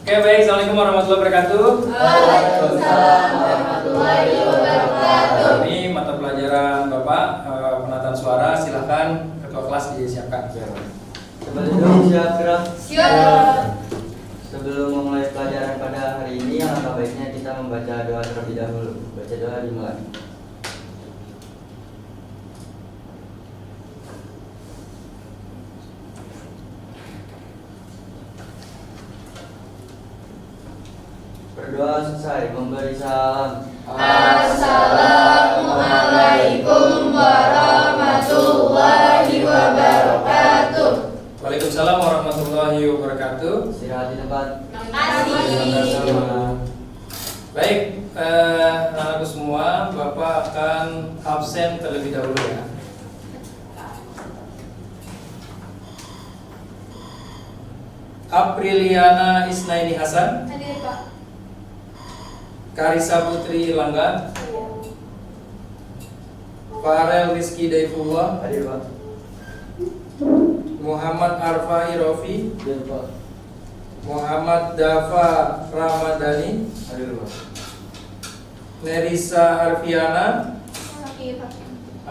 Oke, baik. Assalamualaikum warahmatullahi wabarakatuh. Waalaikumsalam warahmatullahi wabarakatuh. Ini mata pelajaran Bapak penataan suara. Silahkan ketua kelas disiapkan. Sebelum siap. Siap. Sebelum memulai pelajaran pada hari ini, alangkah baiknya kita membaca doa terlebih dahulu. Baca doa dimulai. Berdoa selesai, memberi salam. Assalamualaikum warahmatullahi wabarakatuh. Waalaikumsalam warahmatullahi wabarakatuh. Istirahat di tempat. Terima Baik, anak-anakku semua, Bapak akan absen terlebih dahulu ya. Apriliana Isnaini Hasan, Hadir Pak. Karisa Putri Langga, Farel Rizky Daifullah, Hadir Pak. Muhammad Arfa Irofi, Hadir Pak. Muhammad Dafa Ramadhani, Hadir Pak. Nerisa Arfiana. Sakit Pak.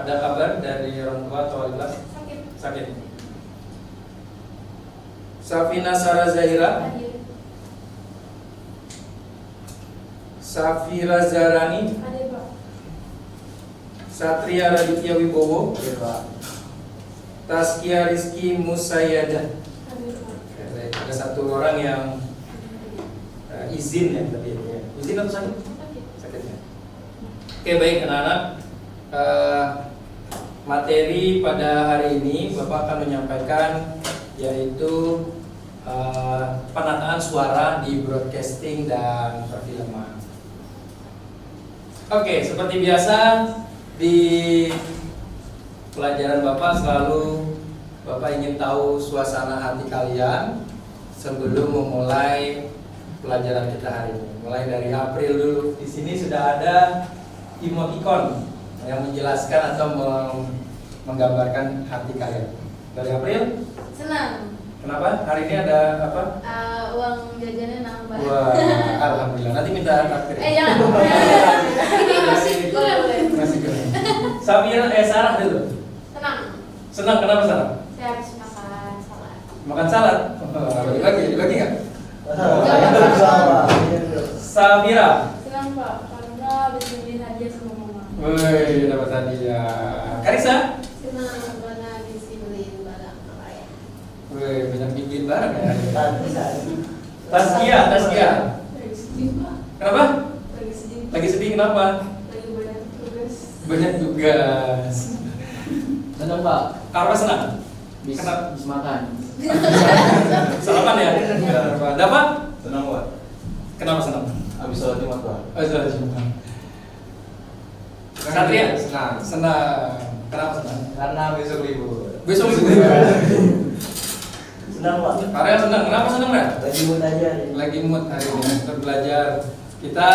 Ada kabar dari orang tua atau wali kelas? Sakit. Sakit. Safina Sarah Zahira, Hadir. Safira Zarani, Hadir Pak. Satria Raditya Wibowo, Hadir Pak. Taskia Rizky Musayyada. Hadir Pak. Oke, baik. Ada satu orang yang izin ya tadi. Ya. Izin atau sakit? Sakit. Sakitnya. Oke, baik anak-anak. Materi pada hari ini Bapak akan menyampaikan yaitu penataan suara di broadcasting dan perfilman. Oke, seperti biasa di pelajaran Bapak selalu Bapak ingin tahu suasana hati kalian sebelum memulai pelajaran kita hari ini. Mulai dari April dulu. Di sini sudah ada emoticon yang menjelaskan atau menggambarkan hati kalian. Dari April, Senang. kenapa? Hari ini ada apa? Uang jajannya nambah. Wah, alhamdulillah. Nanti minta traktir. Jangan. Ini masih boleh. Masih keren. Safira, Sarah dulu. Senang. Senang, kenapa Sarah? Saya habis makan salad. Makan salad. Dibagi nggak? Sama. Safira. Senang Pak, karena habis beliin hadiah sama mama. Woi, dapat hadiah. Karisa? Senang karena habis dibeliin barang raya. Woi, banyak bikin barang ya. Tadi. Taskia. Lagi sedih Pak. Kenapa? Lagi sedih. Lagi sedih kenapa? Lagi banyak tugas. Banyak tugas. Senang Pak. Apa senang? Bis Kenapa? makan. Sarapan ya? Dapat? Senang Pak, Kenapa senang? habis sholat Jumat Pak. Oh, senang. Satria? Senang. Kenapa senang? Karena besok libur. Besok libur. Senang Pak. Karya senang. Kenapa senang, Ren? Lagi mood aja nih. Lagi mood hari ini untuk belajar. Kita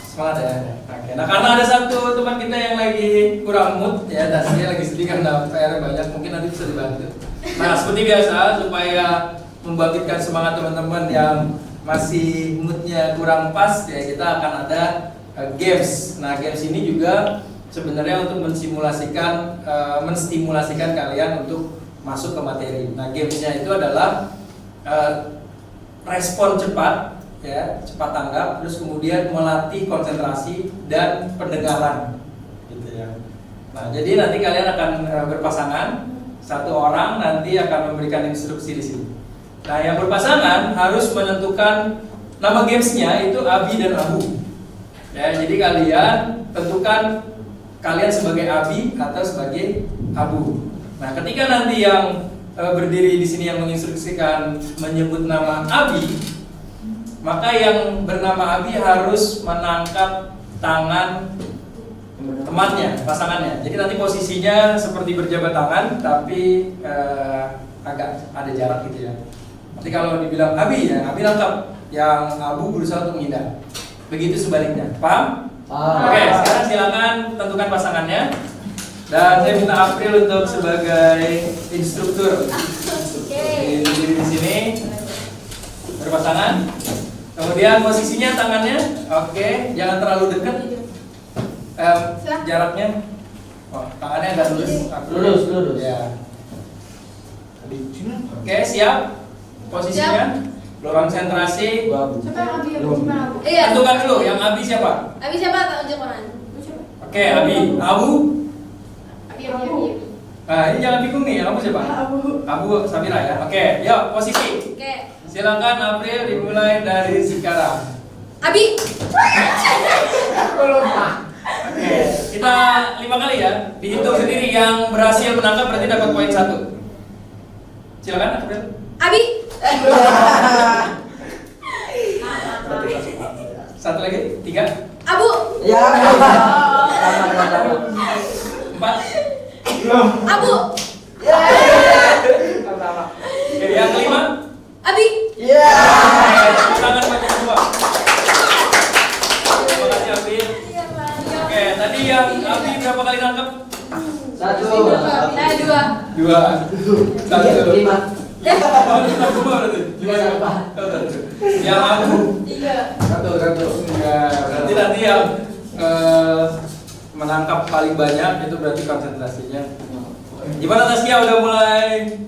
semangat ya. Oke. Nah, karena ada satu teman kita yang lagi kurang mood ya, dan dia lagi sedih karena PR banyak, mungkin nanti bisa dibantu. Nah, seperti biasa supaya membangkitkan semangat teman-teman yang masih moodnya kurang pas ya, kita akan ada games. Nah, games ini juga sebenarnya untuk menstimulasikan kalian untuk masuk ke materi. Nah, gamesnya itu adalah respon cepat, ya, cepat tanggap, terus kemudian melatih konsentrasi dan pendengaran, gitu ya. Nah, jadi nanti kalian akan berpasangan, satu orang nanti akan memberikan instruksi di sini. Nah, yang berpasangan harus menentukan nama gamesnya itu Abi dan Abu. Ya, jadi kalian tentukan kalian sebagai Abi atau sebagai Abu. Nah, ketika nanti yang berdiri di sini yang menginstruksikan menyebut nama Abi, maka yang bernama Abi harus menangkap tangan temannya, pasangannya. Jadi nanti posisinya seperti berjabat tangan, tapi agak ada jarak gitu ya. Nanti kalau dibilang Abi ya, Abi nangkap, yang Abu berusaha untuk menghindar. Begitu sebaliknya, paham? Oke, sekarang silakan tentukan pasangannya. Dan saya minta April untuk sebagai instruktur. Oke. Berdiri di sini. berpasangan. Kemudian posisinya tangannya, oke, jangan terlalu dekat. Jaraknya, oh, tangannya agak Lurus. Ya. Oke, siap. Posisinya, konsentrasi. Siapa yang Abi? Iya. Tentukan dulu, yang Abi siapa? Abi siapa? Tunjuk tangan. Oke, Abi. Abu. Abi. Nah, ini jangan bingung nih, Abu siapa? Abu Sabira ya. Oke, yuk posisi. Oke. Silakan April dimulai dari sekarang. Abi. Oke, kita 5 kali ya. Dihitung sendiri, yang berhasil menangkap berarti dapat poin 1. Silakan April. Abi. Satu lagi, 3, Abu. Ya. 4. Abu. Oke, yang kelima. Abi. Ya. Tangan bagi semua. Terima kasih April. Oke, tadi yang Abi berapa kali nangkap? 1. 2. 1. 5. Semua berarti. Yang Abu. 3. Ya, berarti nanti yang menangkap paling banyak itu berarti konsentrasinya. Gimana Taskia, udah mulai?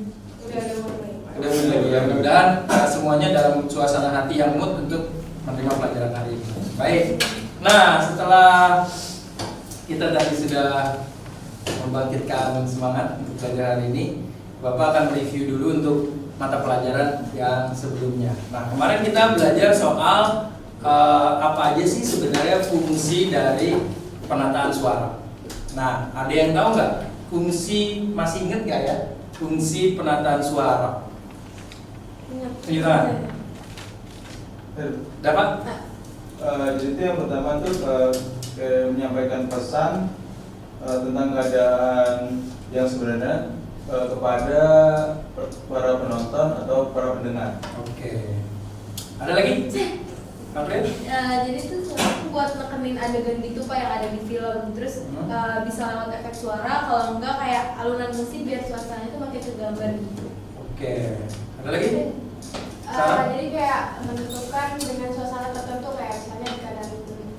Udah mulai ya. Mudah-mudahan semuanya dalam suasana hati yang mood untuk menerima pelajaran hari ini. Baik. Nah, setelah kita tadi sudah membangkitkan semangat untuk belajar hari ini, Bapak akan review dulu untuk mata pelajaran yang sebelumnya. Nah, kemarin kita belajar soal apa aja sih sebenarnya fungsi dari penataan suara. Nah, ada yang tahu nggak fungsi, masih inget nggak ya fungsi penataan suara? Ingat? Dapat? Jadi itu yang pertama tuh menyampaikan pesan tentang keadaan yang sebenarnya kepada para penonton atau para pendengar. Oke. Ada lagi? April? Jadi itu buat nekenin adegan gitu Pak yang ada di film. Terus bisa lewat efek suara, kalau enggak kayak alunan musik biar suasananya itu makin tergambar gitu. Oke. Ada lagi? Jadi kayak menentukan dengan suasana tertentu kayak misalnya di keadaan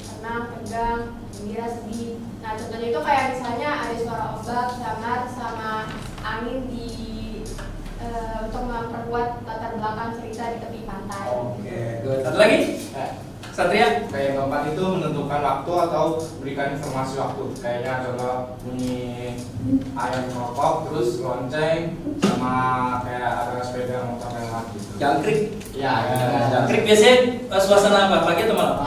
tenang, tegang, gembira, sedih. Nah contohnya itu kayak misalnya ada suara ombak, samar, sama angin di untuk memperkuat latar belakang cerita di tepi pantai. Oke. Good. Satu lagi? Satria? Kayak yang keempat itu menentukan waktu atau berikan informasi waktu. Kayaknya contoh bunyi ayam merokok, terus lonceng, sama kayak ada sepeda motor lewat gitu. Jangkrik? Ya, Jangkrik biasanya suasana apa? Pagi atau malam?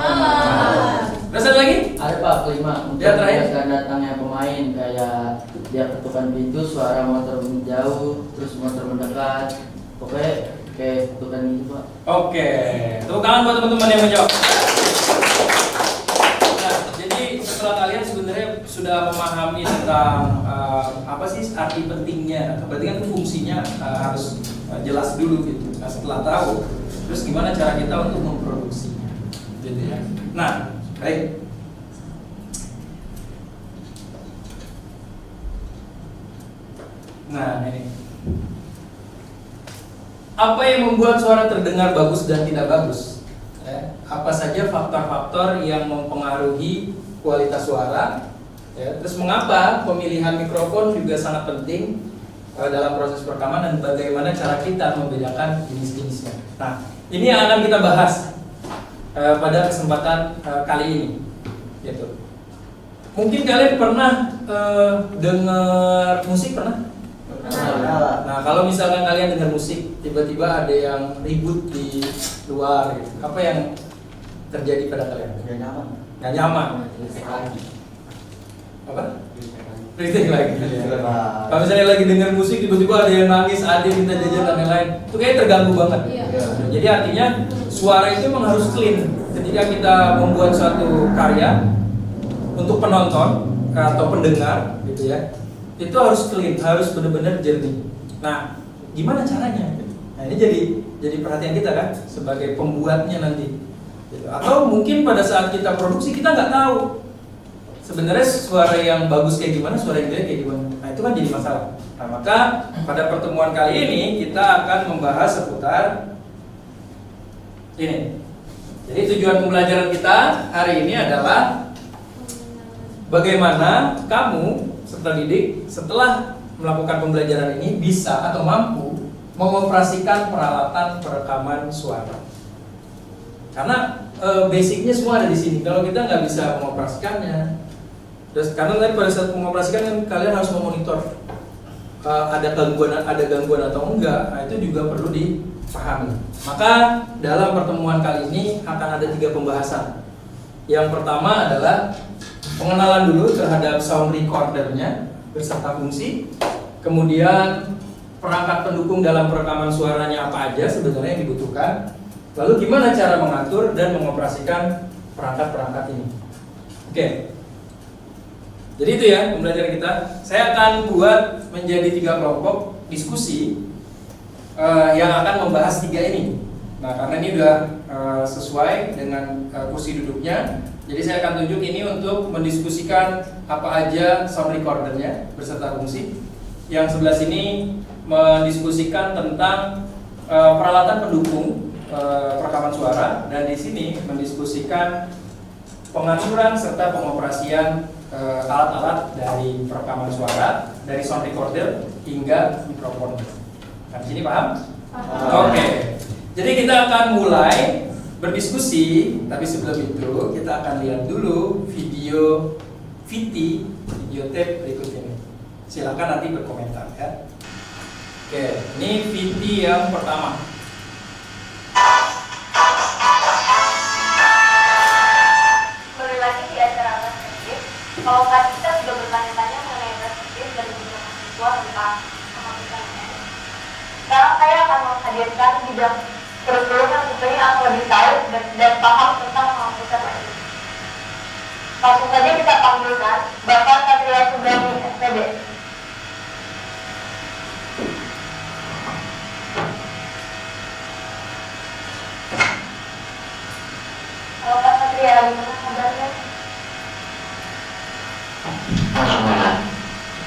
Terus ada lagi? Ada Pak, kelima. Untuk Ya, terakhir. menjelaskan datangnya pemain, kayak dia ketukan pintu, suara motor menjauh, terus motor mendekat. Pokoknya kayak ketukan gitu Pak. Oke. Tepuk tangan buat teman-teman yang menjawab. Nah, jadi setelah kalian sebenarnya sudah memahami tentang apa sih arti pentingnya, berarti kan fungsinya harus jelas dulu gitu. Nah, setelah tahu, terus gimana cara kita untuk memproduksinya, gitu ya. Nah, baik. Nah, ini. Apa yang membuat suara terdengar bagus dan tidak bagus? Apa saja faktor-faktor yang mempengaruhi kualitas suara? Terus mengapa pemilihan mikrofon juga sangat penting dalam proses perekaman dan bagaimana cara kita membedakan jenis-jenisnya? Nah, ini yang akan kita bahas pada kesempatan kali ini. Gitu. Mungkin kalian pernah dengar musik, pernah? Nah, kalau misalkan kalian dengar musik, tiba-tiba ada yang ribut di luar, gitu. Apa yang terjadi pada kalian? Gak nyaman. Nggak nyaman. Apa? Kritik lagi. Kalau misalnya lagi dengar musik, tiba-tiba ada yang nangis, ada yang minta jajan dan lain-lain, itu kayak terganggu banget. Iya. Jadi artinya suara itu memang harus clean. Ketika kita membuat suatu karya untuk penonton atau pendengar, gitu ya, itu harus clean, harus benar-benar jernih. Nah, gimana caranya? Nah, ini jadi perhatian kita kan sebagai pembuatnya nanti. Gitu. Atau mungkin pada saat kita produksi kita nggak tahu sebenarnya suara yang bagus kayak gimana, suara yang jelek kayak gimana. Nah, itu kan jadi masalah. Nah, maka pada pertemuan kali ini kita akan membahas seputar Ini. Jadi tujuan pembelajaran kita hari ini adalah bagaimana kamu serta didik setelah melakukan pembelajaran ini bisa atau mampu mengoperasikan peralatan perekaman suara. Karena basicnya semua ada di sini. Kalau kita nggak bisa mengoperasikannya, terus karena tadi pada saat mengoperasikan kan kalian harus memonitor ada gangguan atau enggak. Nah, itu juga perlu dipahami. Maka dalam pertemuan kali ini akan ada 3 pembahasan. Yang pertama adalah pengenalan dulu terhadap sound recordernya beserta fungsi. Kemudian perangkat pendukung dalam perekaman suaranya apa aja sebenarnya yang dibutuhkan. Lalu gimana cara mengatur dan mengoperasikan perangkat-perangkat ini. Oke. Jadi itu ya pembelajaran kita. Saya akan buat menjadi 3 kelompok diskusi yang akan membahas 3 ini. Nah, karena ini udah sesuai dengan kursi duduknya, jadi saya akan tunjuk ini untuk mendiskusikan apa aja sound recordernya beserta fungsi. Yang sebelah sini mendiskusikan tentang peralatan pendukung perekaman suara, dan di sini mendiskusikan pengaturan serta pengoperasian alat-alat dari perekaman suara dari sound recorder hingga mikrofon. Nah, di sini paham? Oke. Jadi kita akan mulai berdiskusi, tapi sebelum itu kita akan lihat dulu video tape berikut ini. Silakan nanti berkomentar ya. Oke, ini video yang pertama. Kembali lagi di acara perspektif. Kalau tadi kita sudah bertanya-tanya mengenai perspektif dan beberapa siswa tentang kemampuan UN. Sekarang saya akan menghadirkan bidang kurikulum yang tentunya akan lebih tahu dan paham tentang kemampuan UN. Langsung saja kita panggilkan Bapak Satria Subrani SPD. Halo Pak Satria, gimana kabarnya?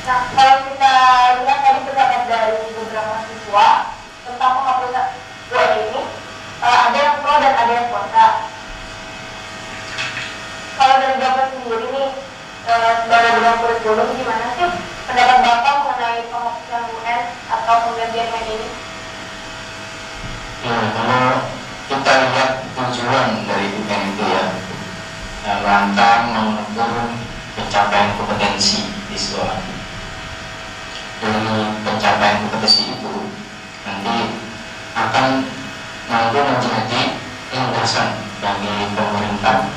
Nah, kalau kita lihat tadi pendapat dari beberapa siswa tentang penghapusan UN ini, ada yang pro dan ada yang kontra. Kalau dari Bapak sendiri nih, sebagai bidang kurikulum, gimana sih pendapat Bapak mengenai penghapusan UN atau penggantian UN ini? Ya, kalau kita lihat tujuan dari UN itu ya, rangka mengukur pencapaian kompetensi siswa. Dari pencapaian kompetensi itu nanti akan mampu menjadi landasan bagi pemerintah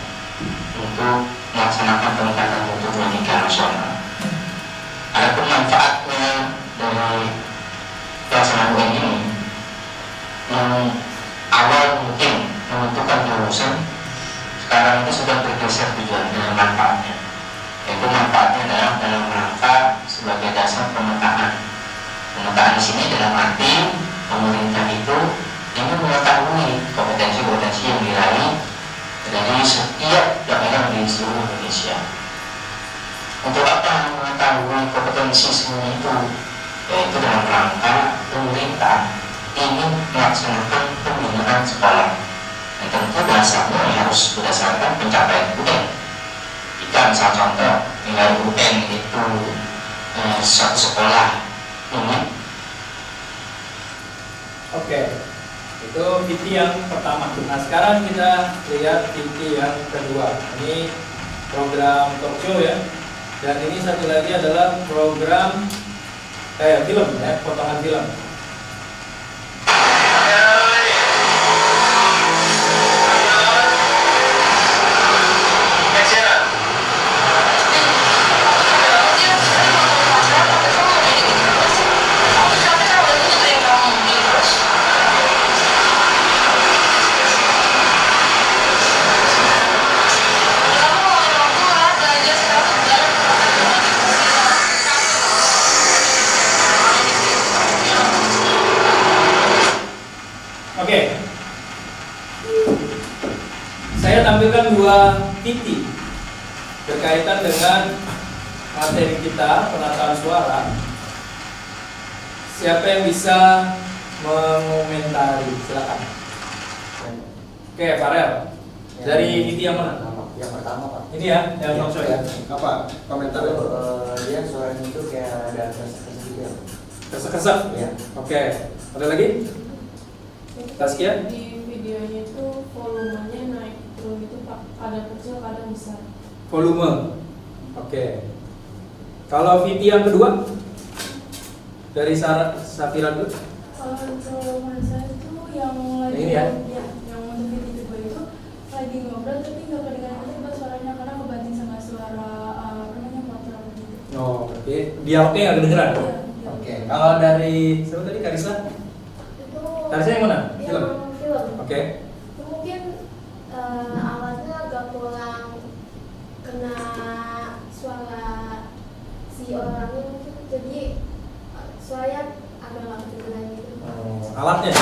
untuk melaksanakan peningkatan mutu pendidikan nasional. Adapun manfaatnya dari pelaksanaan UN ini, yang awal mungkin menentukan jurusan, sekarang ini sudah bergeser tujuan dengan manfaatnya. Yaitu manfaatnya adalah dalam rangka sebagai dasar pemetaan. Pemetaan di sini dalam arti pemerintah itu ingin mengetahui kompetensi-kompetensi yang diraih dari setiap daerah di seluruh Indonesia. Untuk apa mengetahui kompetensi semua itu? Yaitu dalam rangka pemerintah ingin melaksanakan pembinaan sekolah. Dan tentu dasarnya harus berdasarkan pencapaian UN. Jika misal contoh nilai UN itu satu sekolah ini. Oke, itu video yang pertama. Nah, sekarang kita lihat video yang kedua. Ini program talk show ya. Dan ini satu lagi adalah program film ya, potongan film. Oke, saya tampilkan 2 titik berkaitan dengan materi kita penataan suara. Siapa yang bisa mengomentari? Silakan. Oke, Farel. Dari VT yang mana? Yang pertama Pak. Ini ya, yang talk show ya. Apa komentarnya? Itu, dia suaranya itu kayak ada kesek-kesek gitu ya. Kesek-kesek. Iya. Oke. Ada lagi? Taskia? Di videonya itu volumenya naik turun itu Pak, kadang kecil kadang besar. Volume. Oke. Kalau VT yang kedua? Dari Safira dulu. Kalau saya itu yang lagi Ini ya? yang untuk video kedua itu lagi ngobrol tapi nggak kedengaran juga suaranya karena kebanting sama suara apa namanya motor gitu. Oh, oke. Dialognya nggak kedengeran? Iya, iya. Oke. Kalau dari siapa tadi, Karisa? Itu Karisa yang mana? yang Film? film. Oke. Itu mungkin alatnya agak kurang kena suara si orangnya mungkin, jadi suaranya agak nggak kedengeran gitu. Alatnya.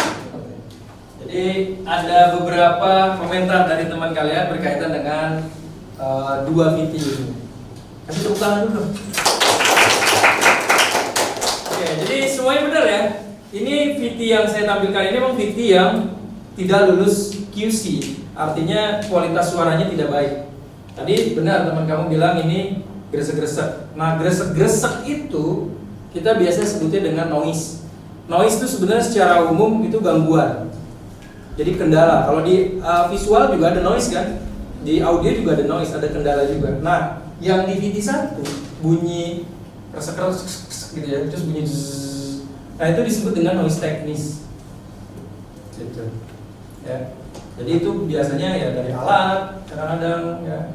Jadi ada beberapa komentar dari teman kalian berkaitan dengan dua VT ini. Kasih tepuk tangan dulu. Oke, jadi semuanya benar ya. Ini VT yang saya tampilkan ini memang VT yang tidak lulus QC, artinya kualitas suaranya tidak baik. Tadi benar teman kamu bilang ini gresek-gresek. Nah, gresek-gresek itu kita biasanya sebutnya dengan noise. Noise itu sebenarnya secara umum itu gangguan. Jadi kendala. Kalau di visual juga ada noise kan? Di audio juga ada noise, ada kendala juga. Nah, yang di VT1 bunyi kresek-kresek gitu ya, terus bunyi zzz. Nah, itu disebut dengan noise teknis. Gitu. Ya. Jadi itu biasanya ya dari alat, kadang-kadang ya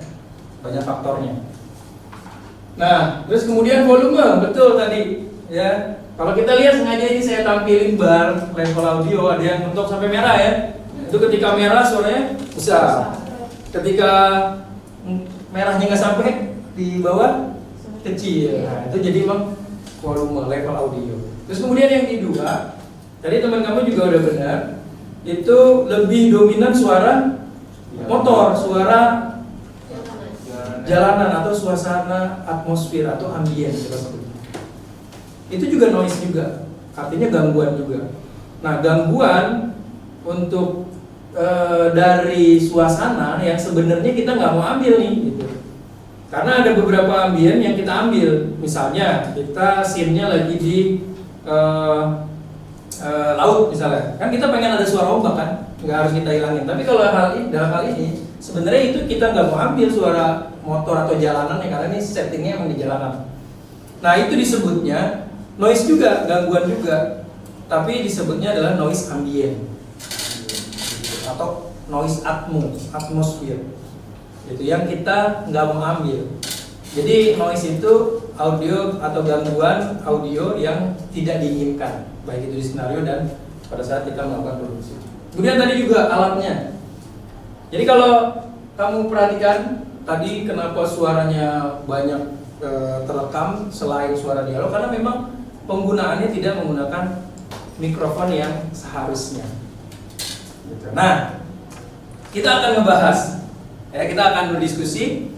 banyak faktornya. Nah, terus kemudian volume, betul tadi ya. Kalau kita lihat sengaja ini saya tampilin bar level audio, ada yang untuk sampai merah ya. Itu ketika merah suaranya besar. Ketika merahnya nggak sampai di bawah kecil. Nah, itu jadi memang volume level audio. Terus kemudian yang kedua, tadi teman kamu juga udah benar, itu lebih dominan suara motor, suara jalanan atau suasana atmosfer atau ambien kita sebut. Itu juga noise juga, artinya gangguan juga. Nah, gangguan untuk dari suasana yang sebenarnya kita nggak mau ambil nih, gitu. Karena ada beberapa ambien yang kita ambil, misalnya kita scene-nya lagi di laut misalnya, kan kita pengen ada suara ombak kan, nggak harus kita hilangin. Tapi kalau dalam hal ini sebenarnya itu kita nggak mau ambil suara motor atau jalanan ya, karena ini settingnya emang di jalanan. Nah, itu disebutnya noise juga, gangguan juga, tapi disebutnya adalah noise ambient atau noise atmosfer. Itu yang kita nggak mau ambil. Jadi noise itu audio atau gangguan audio yang tidak diinginkan, baik itu di skenario dan pada saat kita melakukan produksi. Kemudian tadi juga alatnya. Jadi kalau kamu perhatikan tadi kenapa suaranya banyak terekam selain suara dialog, karena memang penggunaannya tidak menggunakan mikrofon yang seharusnya. Nah, kita akan ngebahas, ya, kita akan berdiskusi.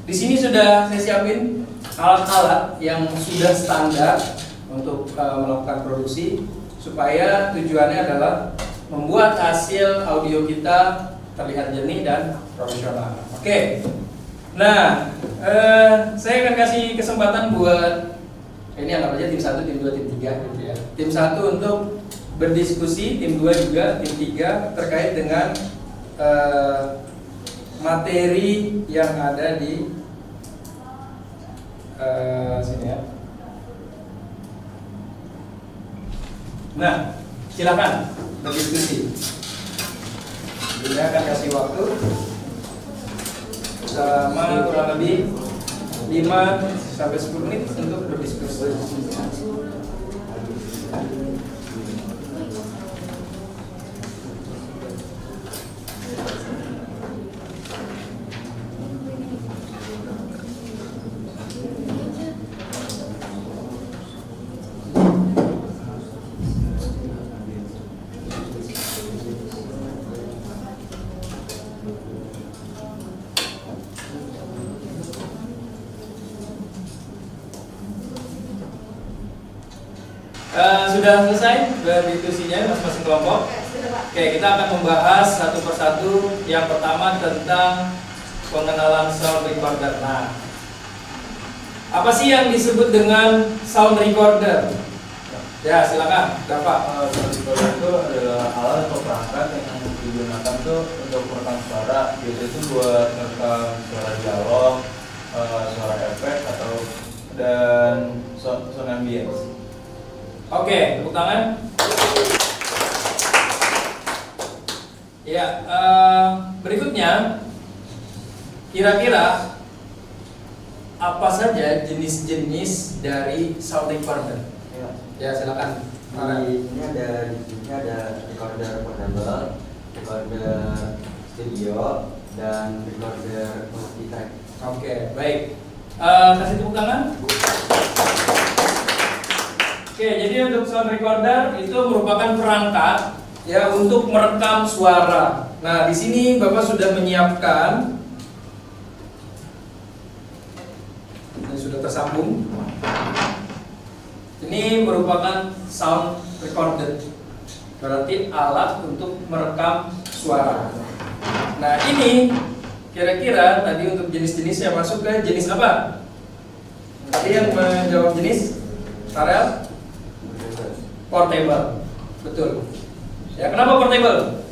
Di sini sudah saya siapin alat-alat yang sudah standar untuk melakukan produksi, supaya tujuannya adalah membuat hasil audio kita terlihat jernih dan profesional. Oke. Nah, saya akan kasih kesempatan buat ini anggap aja tim 1, tim 2, tim 3 gitu ya. Tim 1 untuk berdiskusi, tim 2 juga, tim 3 terkait dengan materi yang ada di sini ya. Nah, silakan berdiskusi. Saya akan kasih waktu selama kurang lebih 5-10 menit untuk berdiskusi. Sudah selesai berdiskusinya masing-masing kelompok? Oke, sudah Pak. Oke, kita akan membahas satu persatu. Yang pertama tentang pengenalan sound recorder. Nah, apa sih yang disebut dengan sound recorder? Ya, silakan, Bapak. Sound recorder itu adalah alat atau perangkat yang digunakan tuh untuk merekam suara. Biasanya itu buat merekam suara dialog, suara efek dan sound ambience. Oke, tepuk tangan. Ya, berikutnya kira-kira apa saja jenis-jenis dari sound recorder? Ya, silakan. Ini ada recorder portable, recorder studio, dan recorder multi-track. Oke, baik. Kasih tepuk tangan. Oke, jadi untuk sound recorder itu merupakan perangkat ya untuk merekam suara. Nah, di sini Bapak sudah menyiapkan. Ini sudah tersambung. Ini merupakan sound recorder. Berarti alat untuk merekam suara. Nah, ini kira-kira tadi untuk jenis-jenisnya masuk ke jenis apa? Tadi yang menjawab jenis Farel? Portable. Betul. Ya, kenapa portable?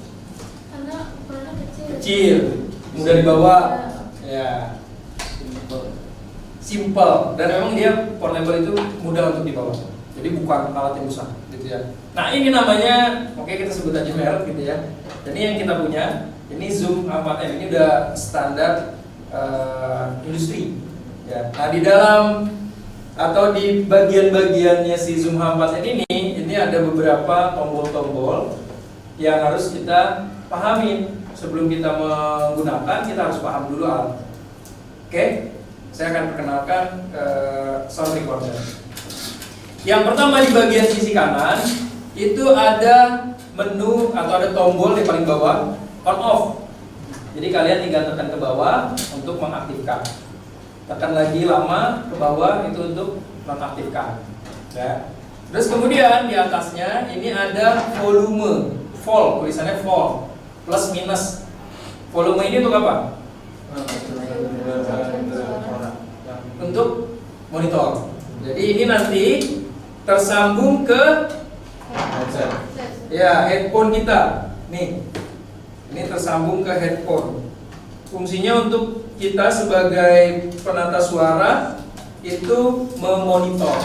Karena ukurannya kecil. Kecil, mudah dibawa. Ya. Simple. Dan memang dia portable itu mudah untuk dibawa. Jadi bukan alat yang besar, gitu ya. Nah, ini namanya, oke kita sebut aja merek gitu ya. Dan ini yang kita punya, ini Zoom 4M, ini udah standar industri. Ya. Nah, di dalam atau di bagian-bagiannya si Zoom H4n ini ada beberapa tombol-tombol yang harus kita pahamin. Sebelum kita menggunakan, kita harus paham dulu alat. Oke, saya akan perkenalkan sound recorder. Yang pertama di bagian sisi kanan itu ada menu atau ada tombol di paling bawah on off. Jadi kalian tinggal tekan ke bawah untuk mengaktifkan. Tekan lagi lama ke bawah itu untuk nonaktifkan. Ya. Terus kemudian di atasnya ini ada volume, vol, tulisannya vol, plus minus. Volume ini untuk apa? Untuk monitor. Jadi ini nanti tersambung ke ya headphone kita. Nih, ini tersambung ke headphone. Fungsinya untuk kita sebagai penata suara itu memonitor.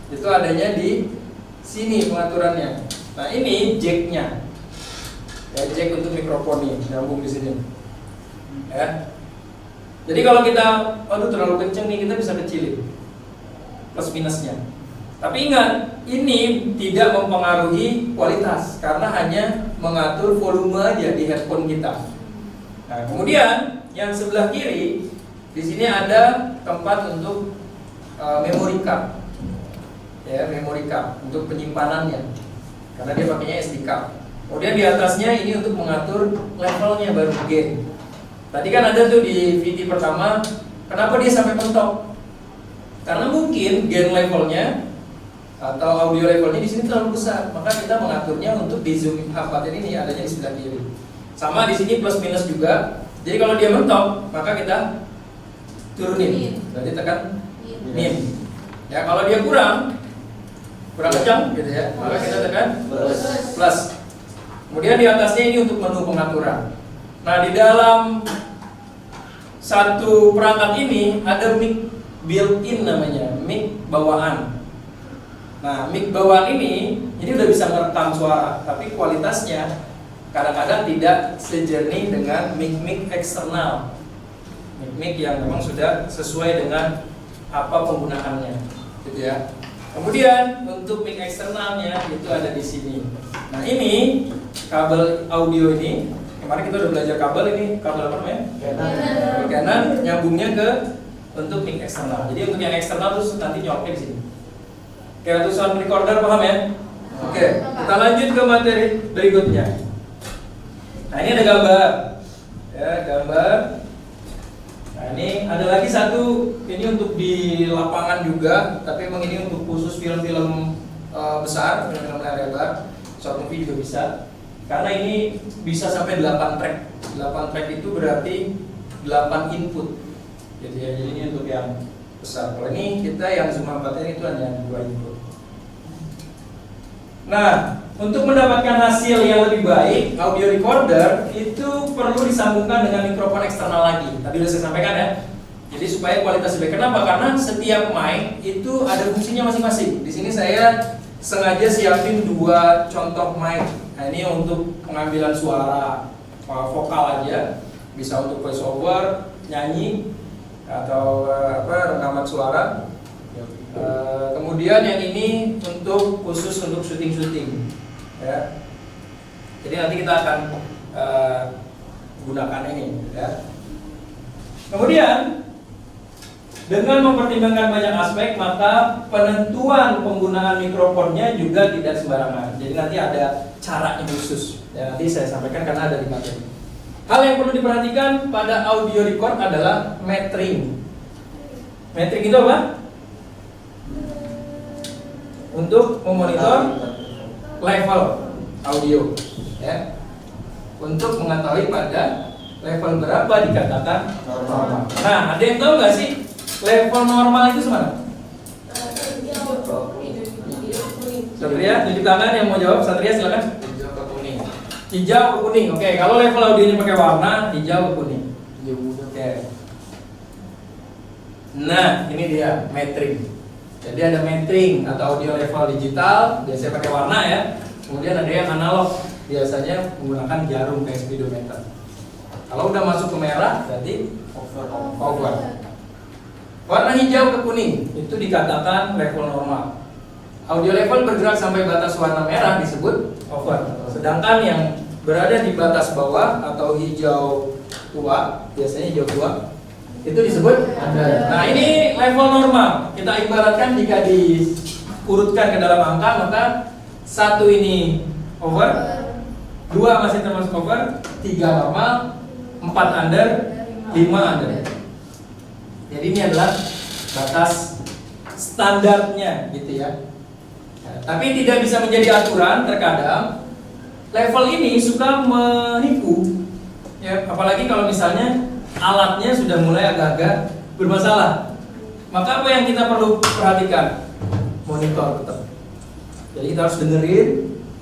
Itu adanya di sini pengaturannya. Nah, ini jacknya. Ya, jack untuk mikrofon nih, nyambung di sini. Ya. Jadi kalau kita, aduh terlalu kenceng nih, kita bisa kecilin plus minusnya. Tapi ingat, ini tidak mempengaruhi kualitas karena hanya mengatur volume aja di headphone kita. Nah, kemudian yang sebelah kiri di sini ada tempat untuk memory card, ya memory card untuk penyimpanannya, karena dia pakainya SD card. Kemudian di atasnya ini untuk mengatur levelnya baru gain. Tadi kan ada tuh di VT pertama, kenapa dia sampai mentok? Karena mungkin gain levelnya atau audio levelnya di sini terlalu besar, maka kita mengaturnya untuk di Zoom H4n ini adanya di sebelah kiri. Sama di sini plus minus juga. Jadi kalau dia mentok, maka kita turunin. Berarti tekan min. Ya, kalau dia kurang kencang gitu ya, maka kita tekan plus. Kemudian di atasnya ini untuk menu pengaturan. Nah, di dalam satu perangkat ini ada mic built-in namanya, mic bawaan. Nah, mic bawaan ini udah bisa merekam suara, tapi kualitasnya kadang-kadang tidak sejernih dengan mic eksternal. Mic yang memang sudah sesuai dengan apa penggunaannya, gitu ya. Kemudian untuk mic eksternalnya itu ada di sini. Nah, ini kabel audio ini, kemarin kita udah belajar kabel ini, kabel apa namanya? Kabel Canon, nyambungnya ke untuk mic eksternal. Jadi untuk yang eksternal terus nanti nyoloknya di sini. Oke, untuk sound recorder paham ya? Oke, kita lanjut ke materi berikutnya. Nah, ini ada gambar, ya gambar. Nah, ini ada lagi satu, ini untuk di lapangan juga, tapi memang ini untuk khusus film-film besar, film-film layar lebar, short movie juga bisa. Karena ini bisa sampai 8 track. 8 track itu berarti 8 input. Jadi ya, jadi ini untuk yang besar. Kalau ini kita yang Zoom 4 ini itu hanya 2 input. Nah, untuk mendapatkan hasil yang lebih baik, audio recorder itu perlu disambungkan dengan mikrofon eksternal lagi. Tadi sudah saya sampaikan ya. Jadi supaya kualitas lebih. Kenapa? Karena setiap mic itu ada fungsinya masing-masing. Di sini saya sengaja siapin 2 contoh mic. Nah, ini untuk pengambilan suara vokal aja, bisa untuk voice over, nyanyi atau rekaman suara. Kemudian yang ini untuk khusus untuk syuting ya. Jadi nanti kita akan gunakan ini ya. Kemudian dengan mempertimbangkan banyak aspek, maka penentuan penggunaan mikrofonnya juga tidak sembarangan. Jadi nanti ada caranya khusus ya, nanti saya sampaikan karena ada di materi. Hal yang perlu diperhatikan pada audio record adalah metering. Metering itu apa? Untuk memonitor level audio ya, untuk mengetahui pada level berapa dikatakan normal. Nah, ada yang tahu nggak sih level normal itu semana? Satria, tunjuk tangan yang mau jawab. Satria silakan. Hijau ke kuning. Hijau ke kuning. Oke, kalau level audionya pakai warna hijau ke kuning. Oke. Nah, ini dia metering. Jadi ada metering atau audio level digital, biasanya pakai warna ya. Kemudian ada yang analog, biasanya menggunakan jarum kayak speedometer. Kalau udah masuk ke merah, berarti over. Warna hijau ke kuning itu dikatakan level normal. Audio level bergerak sampai batas warna merah disebut over. Sedangkan yang berada di batas bawah atau hijau tua, biasanya hijau tua, itu disebut under. Nah, ini level normal. Kita ibaratkan jika diurutkan ke dalam angka, maka 1 ini over, 2 masih termasuk over, 3 normal, 4 under, 5 under. Jadi ini adalah batas standarnya gitu ya. Nah, tapi tidak bisa menjadi aturan. Terkadang level ini suka menipu ya, apalagi kalau misalnya alatnya sudah mulai agak-agak bermasalah. Maka apa yang kita perlu perhatikan? Monitor tetap. Jadi kita harus dengerin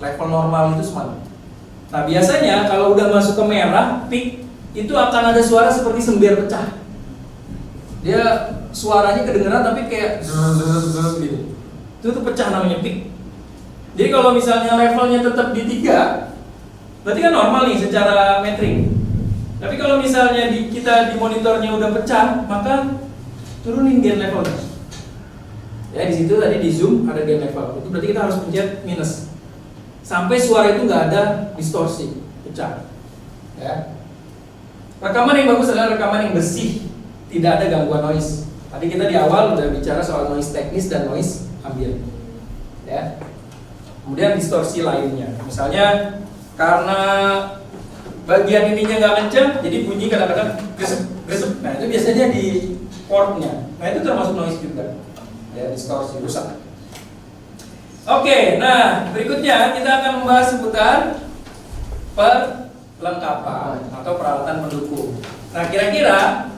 level normal itu semana. Nah, biasanya kalau udah masuk ke merah, peak, itu akan ada suara seperti sember pecah. Dia suaranya kedengeran tapi kayak gitu. Itu tuh pecah namanya peak. Jadi kalau misalnya levelnya tetap di 3, berarti kan normal nih secara metering. Tapi kalau misalnya kita di monitornya udah pecah, maka turunin gain levelnya. Ya, di situ tadi di zoom ada gain level. Itu berarti kita harus pencet minus sampai suara itu nggak ada distorsi, pecah. Ya. Rekaman yang bagus adalah rekaman yang bersih, tidak ada gangguan noise. Tadi kita di awal udah bicara soal noise teknis dan noise ambient. Ya. Kemudian distorsi lainnya, misalnya karena bagian ininya nggak kenceng, jadi bunyi kadang-kadang gresep. Nah, itu biasanya di portnya. Nah, itu termasuk noise juga. Ya, distorsi, rusak. Oke, nah berikutnya kita akan membahas seputar perlengkapan atau peralatan pendukung. Nah, kira-kira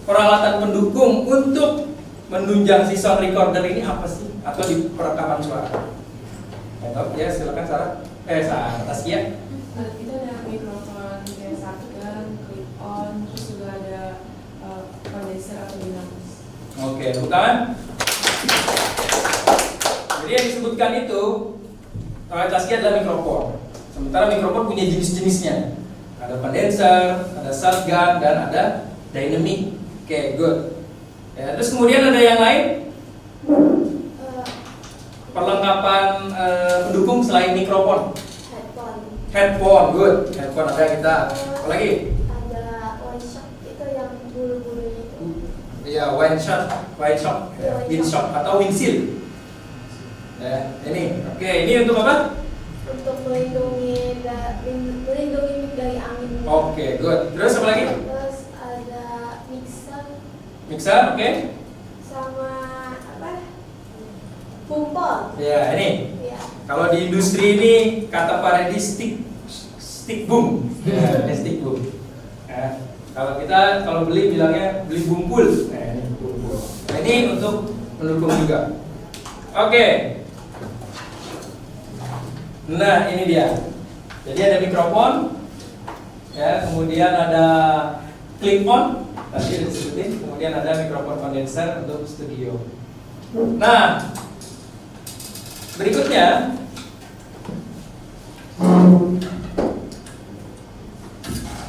peralatan pendukung untuk menunjang si sound recorder ini apa sih? Atau di perekaman suara? Ya, silakan Sarah. Tasya. Kita ada mikrofon kayak shotgun, clip on, terus juga ada condenser atau dinamis. Oke, bukan? Jadi yang disebutkan itu Tasya adalah mikrofon. Sementara mikrofon punya jenis-jenisnya. Ada condenser, ada shotgun, dan ada dynamic. Oke, good. Ya, terus kemudian ada yang lain? Perlengkapan pendukung selain mikrofon. Headphone, good. Headphone ada kita. Apa lagi? Ada one shot itu yang bulu-bulu itu. Iya, wine shot, windshield atau windshield. Ya, ini. Oke, ini untuk apa? Untuk melindungi mic dari angin. Oke, good. Terus apa lagi? Terus ada Mixer, oke. Sama apa? Bumpol. Ya, ini. Ya. Kalau di industri ini kata Pak Reddy stick boom. Ya, ini stick boom. Ya, kalau beli bilangnya beli bumpul. Nah, ini bumpul. Nah, ini untuk mendukung juga. Oke. Nah, ini dia. Jadi ada mikrofon, ya, kemudian ada clip on, tadi udah disebutin, kemudian ada mikrofon kondenser untuk studio. Nah, berikutnya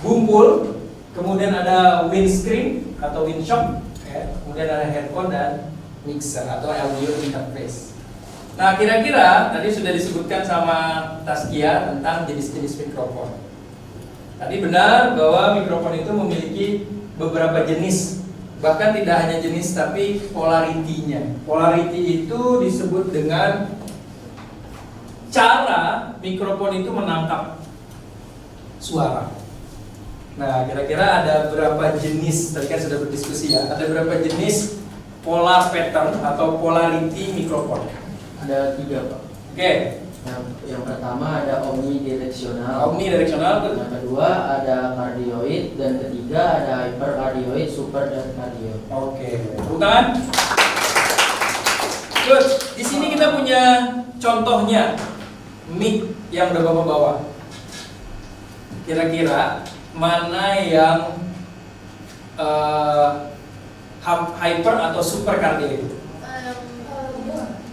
bumpul, kemudian ada windscreen atau windshock, ya, kemudian ada headphone dan mixer atau audio interface. Nah, kira-kira tadi sudah disebutkan sama Taskia tentang jenis-jenis mikrofon. Tadi benar bahwa mikrofon itu memiliki beberapa jenis, bahkan tidak hanya jenis tapi polaritinya. Polarity itu disebut dengan cara mikrofon itu menangkap suara. Nah, kira-kira ada berapa jenis? Tadi kan sudah berdiskusi ya. Ada berapa jenis polar pattern atau polarity mikrofon? Ada 3, Pak. Oke. Yang pertama ada omnidireksional. Omnidireksional. Yang kedua ada cardioid dan ketiga ada hypercardioid, super dan cardio. Oke. Tepuk tangan. Good. Di sini kita punya contohnya mic yang udah Bapak bawa. Kira-kira mana yang hyper atau super cardioid?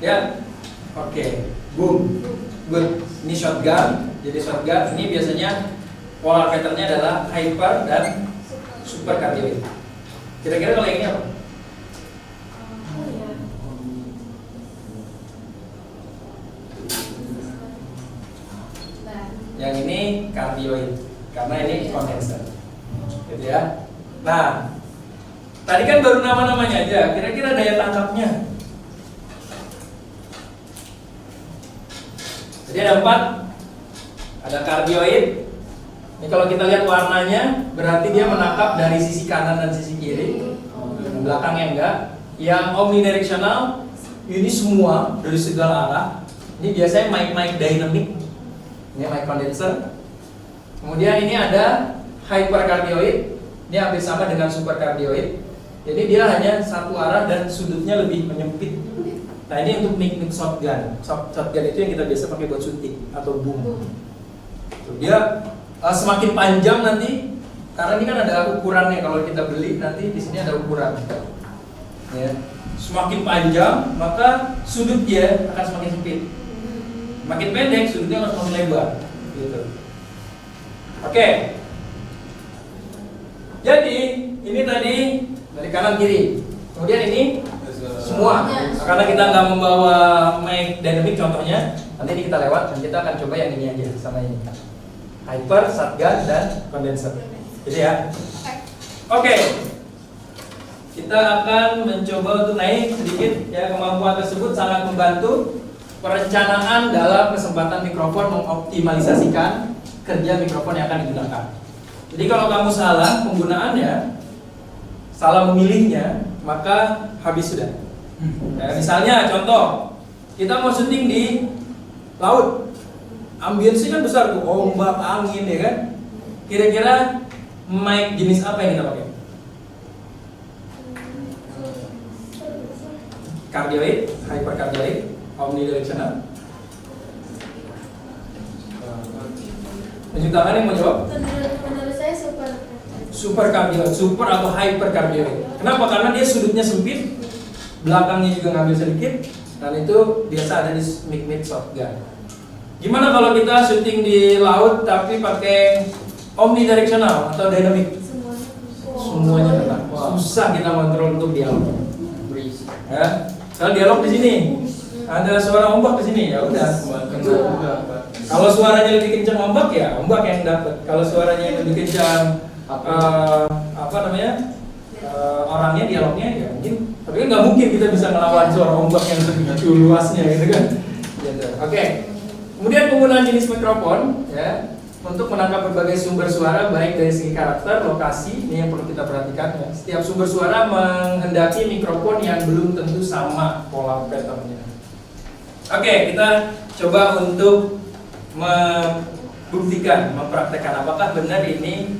Ya. Oke, boom, good. Ini shotgun. Jadi shotgun ini biasanya polar patternnya adalah hyper dan super cardioid. Kira-kira kalau yang ini apa? Yang ini cardioid, karena ini kondenser, gitu ya. Nah, tadi kan baru nama-namanya aja. Kira-kira daya tangkapnya? Jadi ada 4, ada cardioid. Ini kalau kita lihat warnanya, berarti dia menangkap dari sisi kanan dan sisi kiri. Belakangnya enggak. Yang omnidirectional, ini semua dari segala arah. Ini biasanya mic dynamic. Ini mic condenser. Kemudian ini ada hypercardioid. Ini hampir sama dengan supercardioid. Jadi dia hanya satu arah dan sudutnya lebih menyempit. Nah, ini untuk mic shotgun. Shotgun itu yang kita biasa pakai buat syuting atau boom. Dia semakin panjang nanti, karena ini kan ada ukurannya. Kalau kita beli nanti di sini ada ukuran. Ya. Semakin panjang, maka sudutnya akan semakin sempit. Makin pendek, sudutnya akan semakin lebar. Gitu. Oke. Jadi ini tadi dari kanan kiri. Kemudian ini semua, karena kita nggak membawa mic dynamic contohnya, nanti ini kita lewat dan kita akan coba yang ini aja sama ini, hyper, shotgun, dan condenser. Jadi ya, oke, kita akan mencoba untuk naik sedikit ya. Kemampuan tersebut sangat membantu perencanaan dalam kesempatan mikrofon mengoptimalisasikan kerja mikrofon yang akan digunakan. Jadi kalau kamu salah penggunaannya, salah memilihnya, maka habis sudah. Ya, misalnya contoh, kita mau syuting di laut, ambience kan besar tuh, ombak, angin ya kan. Kira-kira mic jenis apa yang kita pakai? Cardioid, hypercardioid, omnidirectional. Tunjuk tangan yang mau jawab. Menurut saya Super cardioid, super atau hypercardioid. Kenapa? Karena dia sudutnya sempit, belakangnya juga ngambil sedikit, dan itu biasa ada di mic shotgun. Gimana kalau kita syuting di laut tapi pakai omnidirectional atau dynamic? Semuanya kena. Susah kita kontrol untuk dialog. Ya, kalau dialog di sini, ada suara ombak di sini, ya udah. Kalau suaranya lebih kencang ombak ya ombak yang dapat. Kalau suaranya lebih kencang orangnya, dialognya ya mungkin. Tapi kan nggak mungkin kita bisa melawan suara ombak yang segitu luasnya gitu kan. Oke. Kemudian penggunaan jenis mikrofon ya untuk menangkap berbagai sumber suara baik dari segi karakter, lokasi, ini yang perlu kita perhatikan ya. Setiap sumber suara menghendaki mikrofon yang belum tentu sama pola patternnya. Oke, kita coba untuk buktikan, mempraktekkan apakah benar ini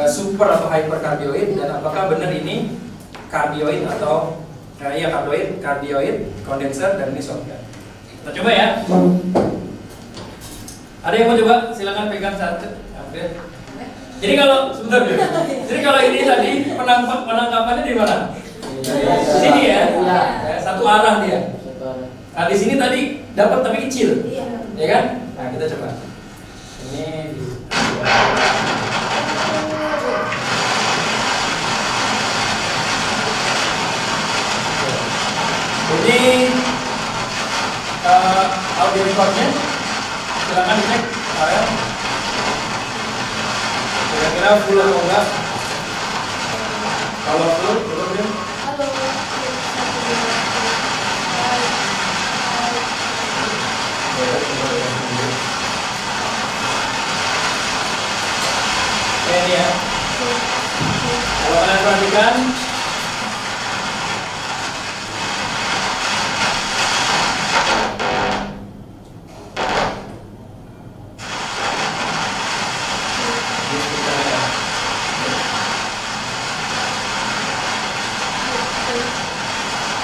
super atau hyperkardioid dan apakah benar ini kardioid atau kardioid, kondenser dan ini shotgun. Kita coba ya. Ada yang mau coba? Silakan pegang satu. Oke. Jadi kalau sebentar dulu. Jadi kalau ini tadi penangkapannya di mana? Di sini ya. Satu arah dia. Nah di sini tadi dapat tapi kecil, ya kan? Nah kita coba. Ini audio recordnya silakan dicek file kira-kira full atau enggak. Kalau full belum ya. Ini ya. Kalau kalian perhatikan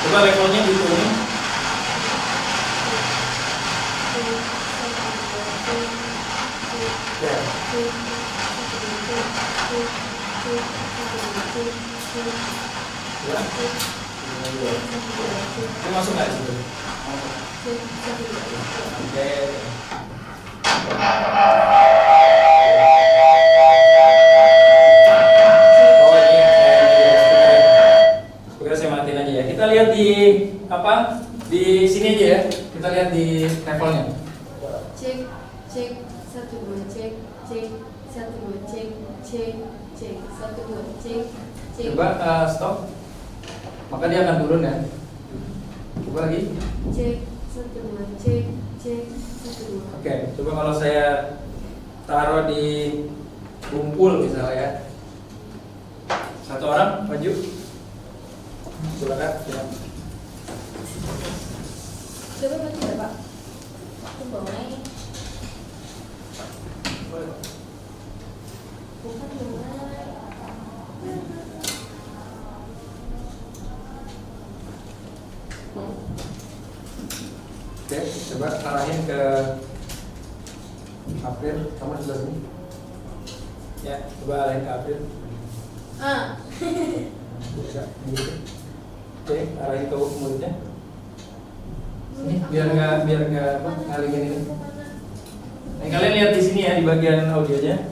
coba levelnya diturunin. Ya. Ini masuk nggak di situ? Oke. Oh ini speaker saya matiin aja ya. Kita lihat di apa? Di sini aja ya. Kita lihat di levelnya. Cek 1 2 cek 1 2 cek 1 2 cek. Coba stop. Maka dia akan turun ya. Coba lagi. Cek 1 2 cek 1 2. Oke, coba kalau saya taruh di kumpul misalnya ya. Satu orang maju. Silakan. Ya. Coba maju ya Pak. Boleh. Bukan boleh. Oke, coba arahin ke April, kamu sebelah sini. Ya, coba arahin ke April. Bisa, gitu. Oke, arahin ke mulutnya. Ini biar nggak ngalingin ini. Nah, kalian lihat di sini ya di bagian audionya.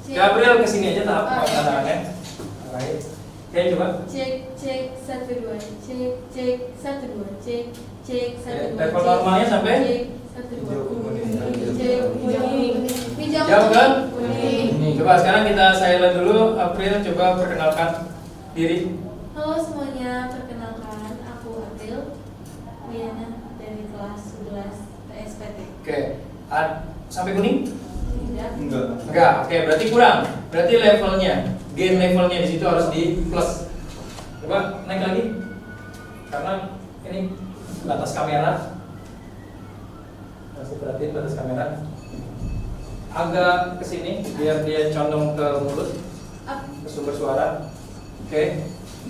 Gabriel ke sini aja tahap tangannya. Arahin. Oke, coba. Cek 1 2 cek 1 2 cek 1 2. Level normalnya sampai 1 2. Cek kuning. Hijau. Jauh kan? Kuning. Coba sekarang kita silent dulu. April coba perkenalkan diri. Halo semuanya, perkenalkan aku April Liana dari kelas 11 PSPT. Oke, sampai kuning? Tidak. Enggak. Oke, berarti kurang. Berarti levelnya, gain levelnya di situ harus di plus. Coba naik lagi. Karena ini batas kamera. Masih perhatiin batas kamera. Agak ke sini biar dia condong ke mulut, ke sumber suara. Oke.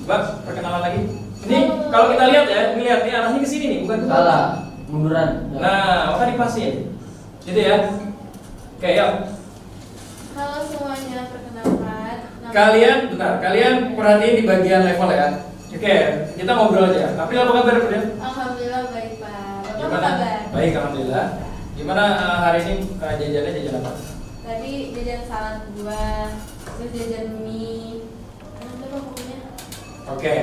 Coba perkenalan lagi. Ini kalau kita lihat ya, ini lihat nih arahnya ke sini nih, bukan ke Salah, munduran. Nah, maka dipasin. Gitu ya. Oke, yuk. Halo semuanya, perkenalkan Kalian perhatiin di bagian level ya. Oke, kita ngobrol aja. April apa kabar, April? Alhamdulillah baik Pak. Bapak apa Gimana? kabar? Baik, alhamdulillah. Gimana hari ini jajan apa? Tadi jajan salad buah, terus jajan mie. Apa pokoknya? Oke.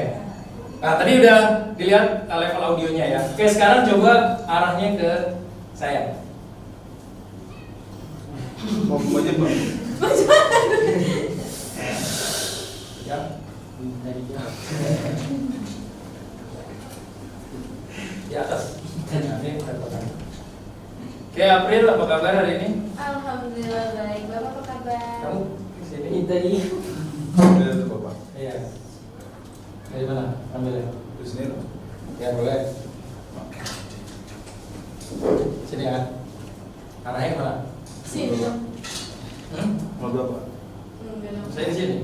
Nah, tadi udah dilihat level audionya ya. Oke, sekarang coba arahnya ke saya. Mau aja bang. Ya. Di atas. Nah, ini repotan. Oke, April apa kabar hari ini? Alhamdulillah baik. Bapak apa kabar? Kamu sini. Ini tadi. Ada tuh bapak. Iya. Dari mana? Ambil ya. Di sini loh. Ya boleh. Sini ya. Arahnya kemana? Sini. Saya di sini.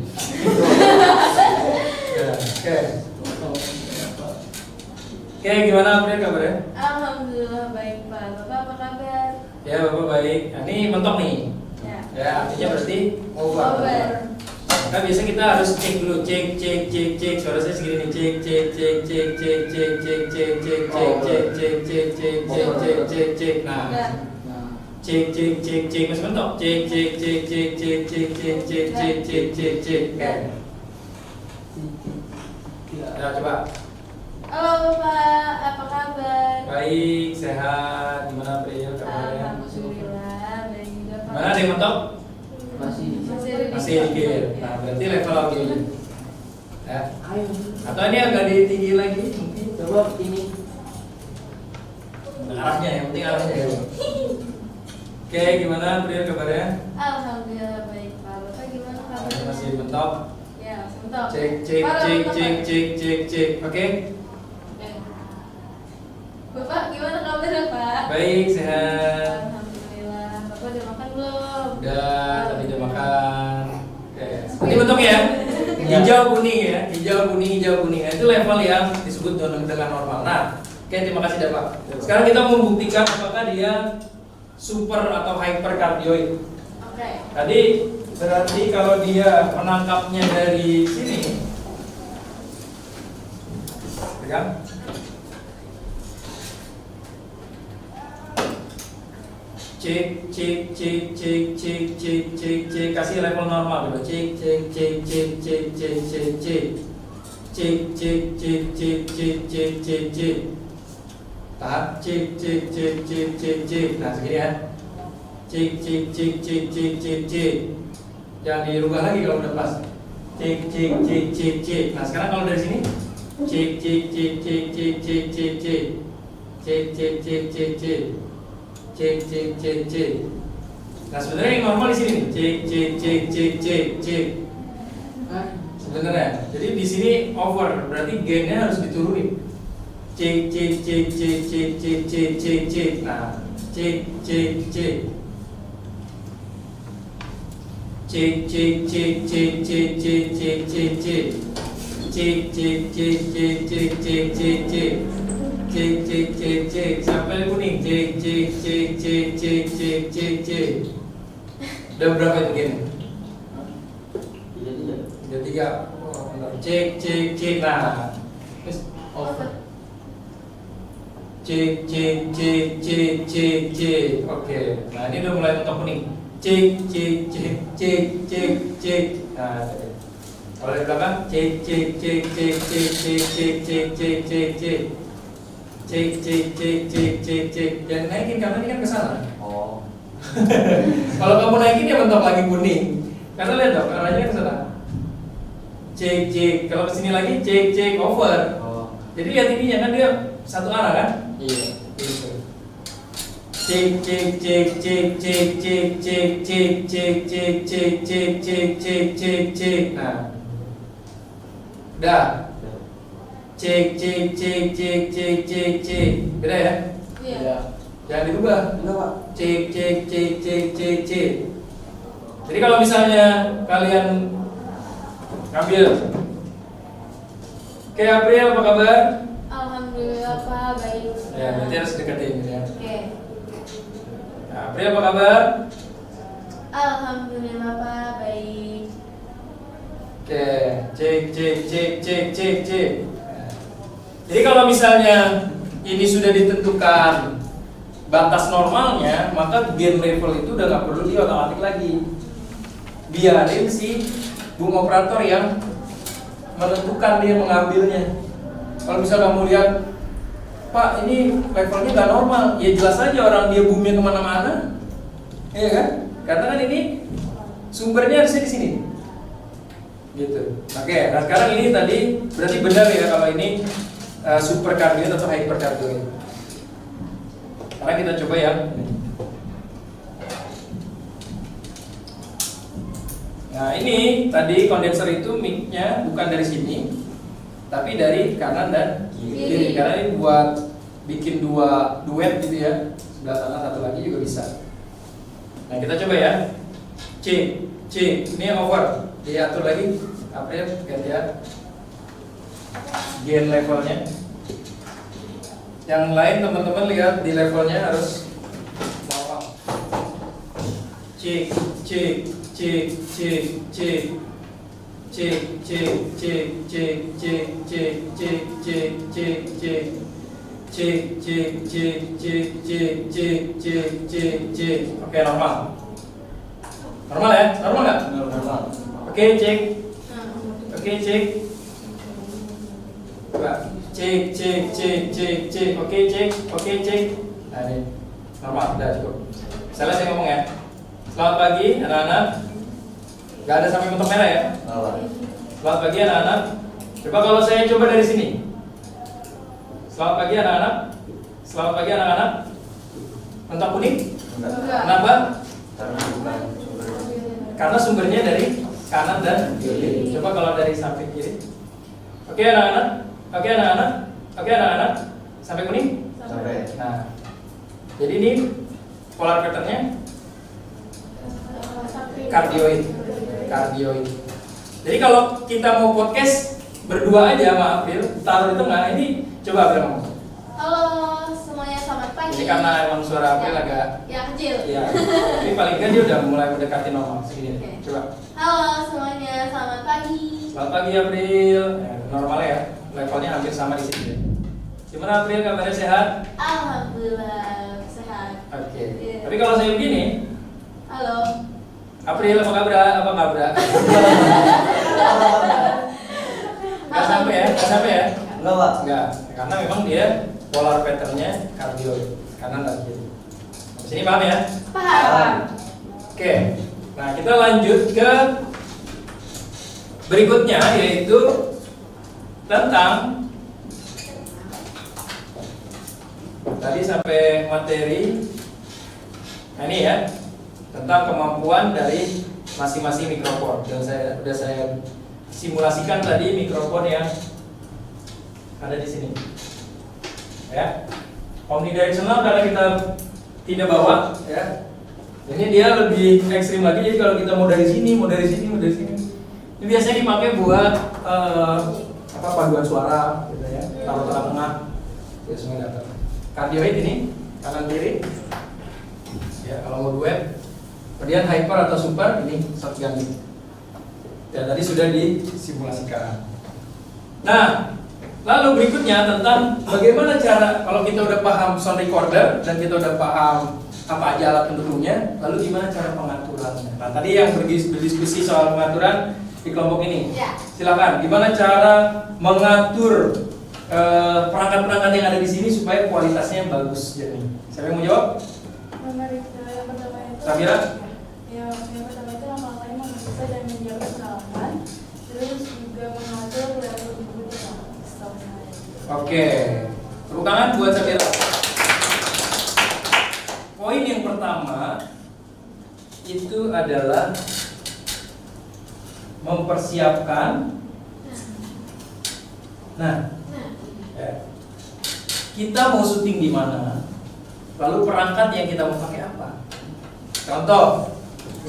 Ya, oke. Oke, gimana April kabarnya? Alhamdulillah baik Pak. Bapak apa kabar? Ya, Bapak baik. Nah, ini mentok nih. Ya. Ya, artinya berarti over. Over. Maka biasanya kita harus cek dulu, cek. Suara saya segini nih, cek. Nah, Udah. cek masih mentok. Cek. Oke. Ya, coba. Halo Bapak, apa kabar? Baik, sehat. Gimana April kabarnya? Alhamdulillah baik juga Pak. Mana ada yang mentok? Masih. Masih dikit. Nah, berarti level lagi. Ya. Atau ini agak ditinggi lagi mungkin. Coba ini. Nah, arahnya, yang penting arahnya ya. Oke, gimana April kabarnya? Alhamdulillah baik Pak. Bapak gimana kabarnya? Masih mentok. Ya, masih mentok. Cek. Pak, Oke. Ya. Bapak gimana kabarnya Pak? Baik, sehat. Alhamdulillah. Bapak udah makan belum? Udah, tadi udah makan. Oke. Ini bentuk ya. Hijau kuning ya. Hijau kuning. Nah, itu level yang disebut dengan normal. Nah, oke, terima kasih Pak. Sekarang kita mau membuktikan apakah dia super atau hyperkardioid. Oke. Tadi berarti kalau dia menangkapnya dari sini, pegang. Cek, kasih level normal dulu. Cek. Tahan. Cek. Nah, segini ya. Cek. Jangan dirubah lagi kalau udah pas. Cek. Nah, sekarang kalau dari sini, cek. Cek. Nah, sebenarnya yang normal di sini nih. Cek. Sebenarnya. Jadi di sini over, berarti gainnya harus diturunin. Cek. Nah, cek. Cek sampai kuning. Cek. Udah berapa itu gini? Udah 3. Oh, benar. Cek. Nah, terus over. Cek. Oke. Nah, ini udah mulai mentok kuning. Cek. Nah, kalau di belakang cek. Jangan naikin karena ini kan kesana. Oh. Kalau kamu naikin dia mentok lagi kuning. Karena lihat dong, arahnya ke sana. Cek. Kalau kesini lagi cek over. Oh. Jadi lihat ininya kan dia satu arah kan? Iya. Cek. Nah, udah. Cek. Beda ya? Iya. Jangan dirubah. Enggak, Pak. Cek. Jadi kalau misalnya kalian ngambil, oke April apa kabar? Alhamdulillah Pak baik. Ya, berarti harus deketin ya. Oke. Nah, April apa kabar? Alhamdulillah Pak baik. Oke, cek. Jadi kalau misalnya ini sudah ditentukan batas normalnya, maka gain level itu udah nggak perlu diotak-atik lagi. Biarin si bung operator yang menentukan dia mengambilnya. Kalau misalnya kamu lihat, Pak ini levelnya nggak normal, ya jelas aja orang dia boomnya kemana-mana, iya kan? Karena kan ini sumbernya harusnya di sini. Gitu. Oke, nah sekarang ini tadi berarti benar ya kalau ini superkardioid atau hyperkardioid. Sekarang kita coba ya. Nah ini tadi kondenser itu mic-nya bukan dari sini, tapi dari kanan dan kiri. Karena ini buat bikin dua duet gitu ya. Sebelah sana satu lagi juga bisa. Nah kita coba ya. C, ini over. diatur lagi. April ganti ya. Gain levelnya. Yang lain teman-teman lihat di levelnya harus bawah. Cek, cek, cek, cek, cek. Cek, cek, cek, cek, cek, cek, cek, cek, cek, cek. Cek, cek, cek, cek, cek, cek, cek, cek, cek. Oke, normal. Normal ya? Normal nggak? Normal. Oke, cek. Oke, cek. Coba. Cek, cek, cek, cek, cek. Oke, cek. Oke, cek. Nah, ini normal, udah cukup. Salah saya ngomong ya. Selamat pagi, anak-anak. Gak ada sampai mentok merah ya? Selamat pagi, anak-anak. Coba kalau saya coba dari sini. Selamat pagi, anak-anak. Selamat pagi, anak-anak. Mentok kuning? Kenapa? Karena sumbernya dari kanan dan kiri. Coba kalau dari samping kiri. Oke, anak-anak. Oke, anak-anak. Oke, anak-anak. Sampai kuning? Sampai. Nah, jadi ini polar patternnya kardioid. Kardioid. Jadi kalau kita mau podcast berdua aja sama April, taruh di tengah. Ini coba April ngomong. Halo semuanya, selamat pagi. Ini karena emang suara April agak kecil. ya. Tapi paling kan dia udah mulai mendekati normal segini. Oke. Coba. Halo semuanya, selamat pagi. Selamat pagi April. Normal ya. Levelnya hampir sama di sini. Gimana April, kabarnya sehat? Alhamdulillah sehat. Oke. Iya. Tapi kalau saya begini, Halo. April apa kabar? Apa kabar? Gak sampai ya? Gak sampai ya? Enggak, Pak. Enggak, karena memang dia polar patternnya kardioid, kanan dan kiri. Sini paham ya? Paham. Oke. Nah, kita lanjut ke berikutnya, yaitu tentang tadi sampai materi. Nah, ini ya, tentang kemampuan dari masing-masing mikrofon. Sudah saya simulasikan tadi mikrofon yang ada di sini. Ya. Omnidirectional karena kita tidak bawa, ya. Ini dia lebih ekstrim lagi. Jadi kalau kita mau dari sini, mau dari sini, mau dari sini. Ini biasanya dipakai buat paduan suara, gitu ya. Taruh tengah-tengah, ya semua dapat. Kardioid ini kanan kiri. Ya, kalau mau duet. Kemudian hyper atau super ini shotgun. Dan tadi sudah disimulasikan. Nah, lalu berikutnya tentang bagaimana cara kalau kita udah paham sound recorder dan kita udah paham apa aja alat pendukungnya, lalu gimana cara pengaturannya. Nah, tadi yang berdiskusi soal pengaturan di kelompok ini. Ya. Silakan, gimana cara mengatur perangkat-perangkat yang ada di sini supaya kualitasnya bagus. Jadi, siapa yang mau jawab? Memeriksa yang pertama itu. Samira? Yang pertama itu langkah-langkahnya memeriksa dan menjaga peralatan, terus juga mengatur level buku stok saya. Oke, tepuk tangan buat Samira. Poin yang pertama itu adalah mempersiapkan. Nah, ya. Kita mau syuting di mana? Lalu perangkat yang kita mau pakai apa? Contoh,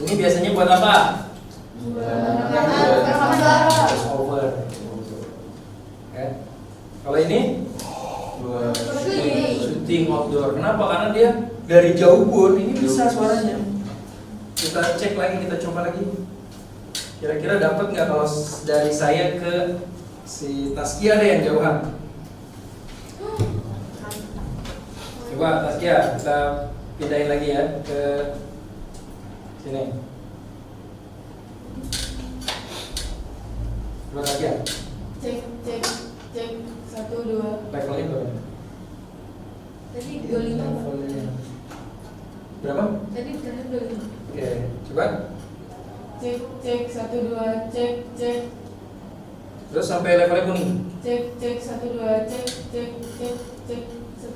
ini biasanya buat apa? Voice over. Ya. Kalau ini syuting outdoor. Kenapa? Karena dia dari jauh pun ini bisa suaranya. Kita cek lagi, kita coba lagi. Kira-kira dapat nggak kalau dari saya ke si Taskia ada yang jauhan? Coba Taskia, kita pindahin lagi ya ke sini. Coba Taskia. Cek 1 2. Levelnya berapa? Tadi 25. Berapa? Tadi terakhir 25. Oke, coba. Cek 1 2 cek. Terus sampai levelnya kuning. Cek 1 2 cek 1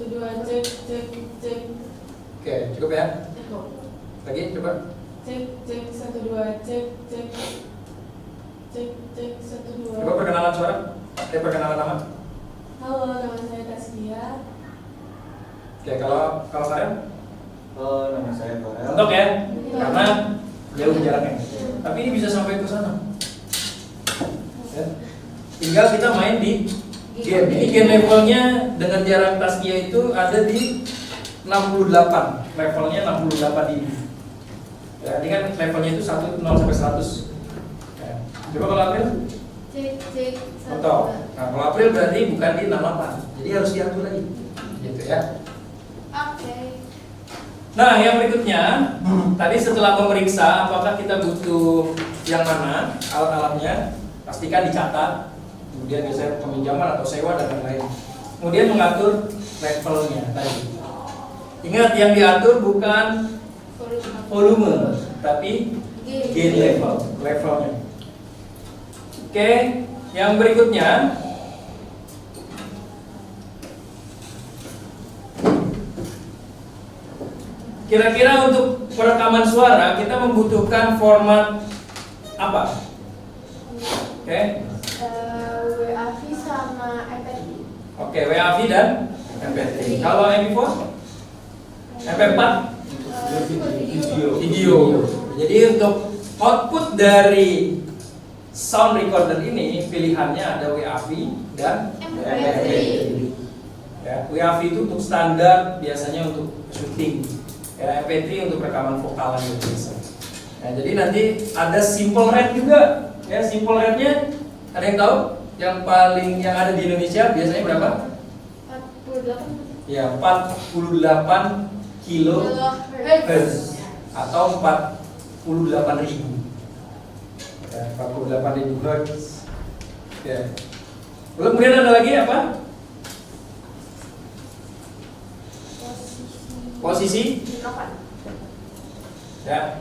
2 cek. Oke, cukup ya. Eko. Lagi coba. Cek 1 2 cek 1 2. Coba perkenalan suara. Perkenalan nama. Halo, nama saya Taskia. Oke, kalau kalian Oh, nama saya Farel. untuk ya, karena jauh jaraknya. Tapi ini bisa sampai ke sana. Ya. Tinggal kita main di gain. Ini gain levelnya dengan jarak taskia itu ada di 68. Levelnya 68 dB. Ya, ini kan levelnya itu 0 sampai 100. Ya. Coba kalau April? Cek. Betul. Nah, kalau April berarti bukan di 68. Jadi harus diatur lagi. Gitu ya. Oke. Nah, yang berikutnya, tadi setelah memeriksa apakah kita butuh yang mana alat-alatnya, pastikan dicatat. Kemudian biasanya peminjaman atau sewa dan lain-lain. Kemudian mengatur levelnya tadi. Ingat yang diatur bukan volume, tapi gain levelnya. Oke, yang berikutnya. Kira-kira untuk perekaman suara kita membutuhkan format apa? Oke. WAV sama MP3. Oke, WAV dan MP3. Kalau MP4? MP4? Video. Jadi untuk output dari sound recorder ini pilihannya ada WAV dan MP3. Ya, WAV itu untuk standar, biasanya untuk syuting. Ya, MP3 untuk rekaman vokalan gitu bisa. Nah, jadi nanti ada simple rate juga. Ya, simple rate-nya ada yang tahu? Yang ada di Indonesia biasanya berapa? 48. Ya, 48 kilohertz atau 48.000. Ya, 48.000 hertz. Ya. Lalu kemudian ada lagi apa? Posisi. Ya.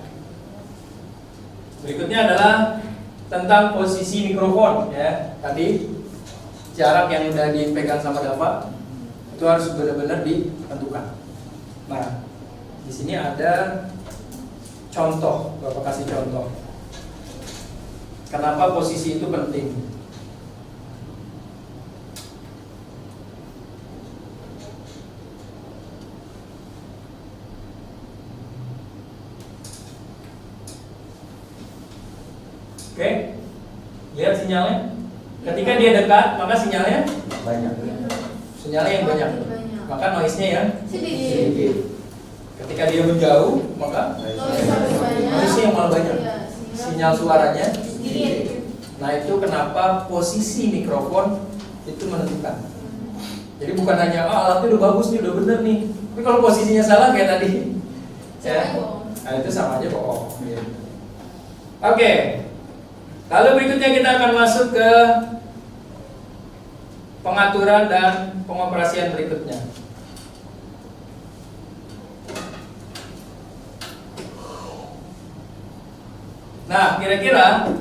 Berikutnya adalah tentang posisi mikrofon ya. Tadi jarak yang udah dipegang sama Dava itu harus benar-benar ditentukan. Nah, di sini ada contoh, Bapak kasih contoh. Kenapa posisi itu penting? Oke, lihat sinyalnya. Ketika dia dekat, maka sinyalnya banyak. Sinyalnya yang banyak, maka noise-nya yang Sedikit. sedikit. Ketika dia menjauh, maka noise-nya yang malah banyak. Sinyal suaranya sedikit. Nah, itu kenapa posisi mikrofon itu menentukan. Jadi bukan hanya alatnya udah bagus nih, udah bener nih. Tapi kalau posisinya salah kayak tadi, ya, nah itu sama aja bohong. Oke. Lalu berikutnya kita akan masuk ke pengaturan dan pengoperasian berikutnya. Nah, kira-kira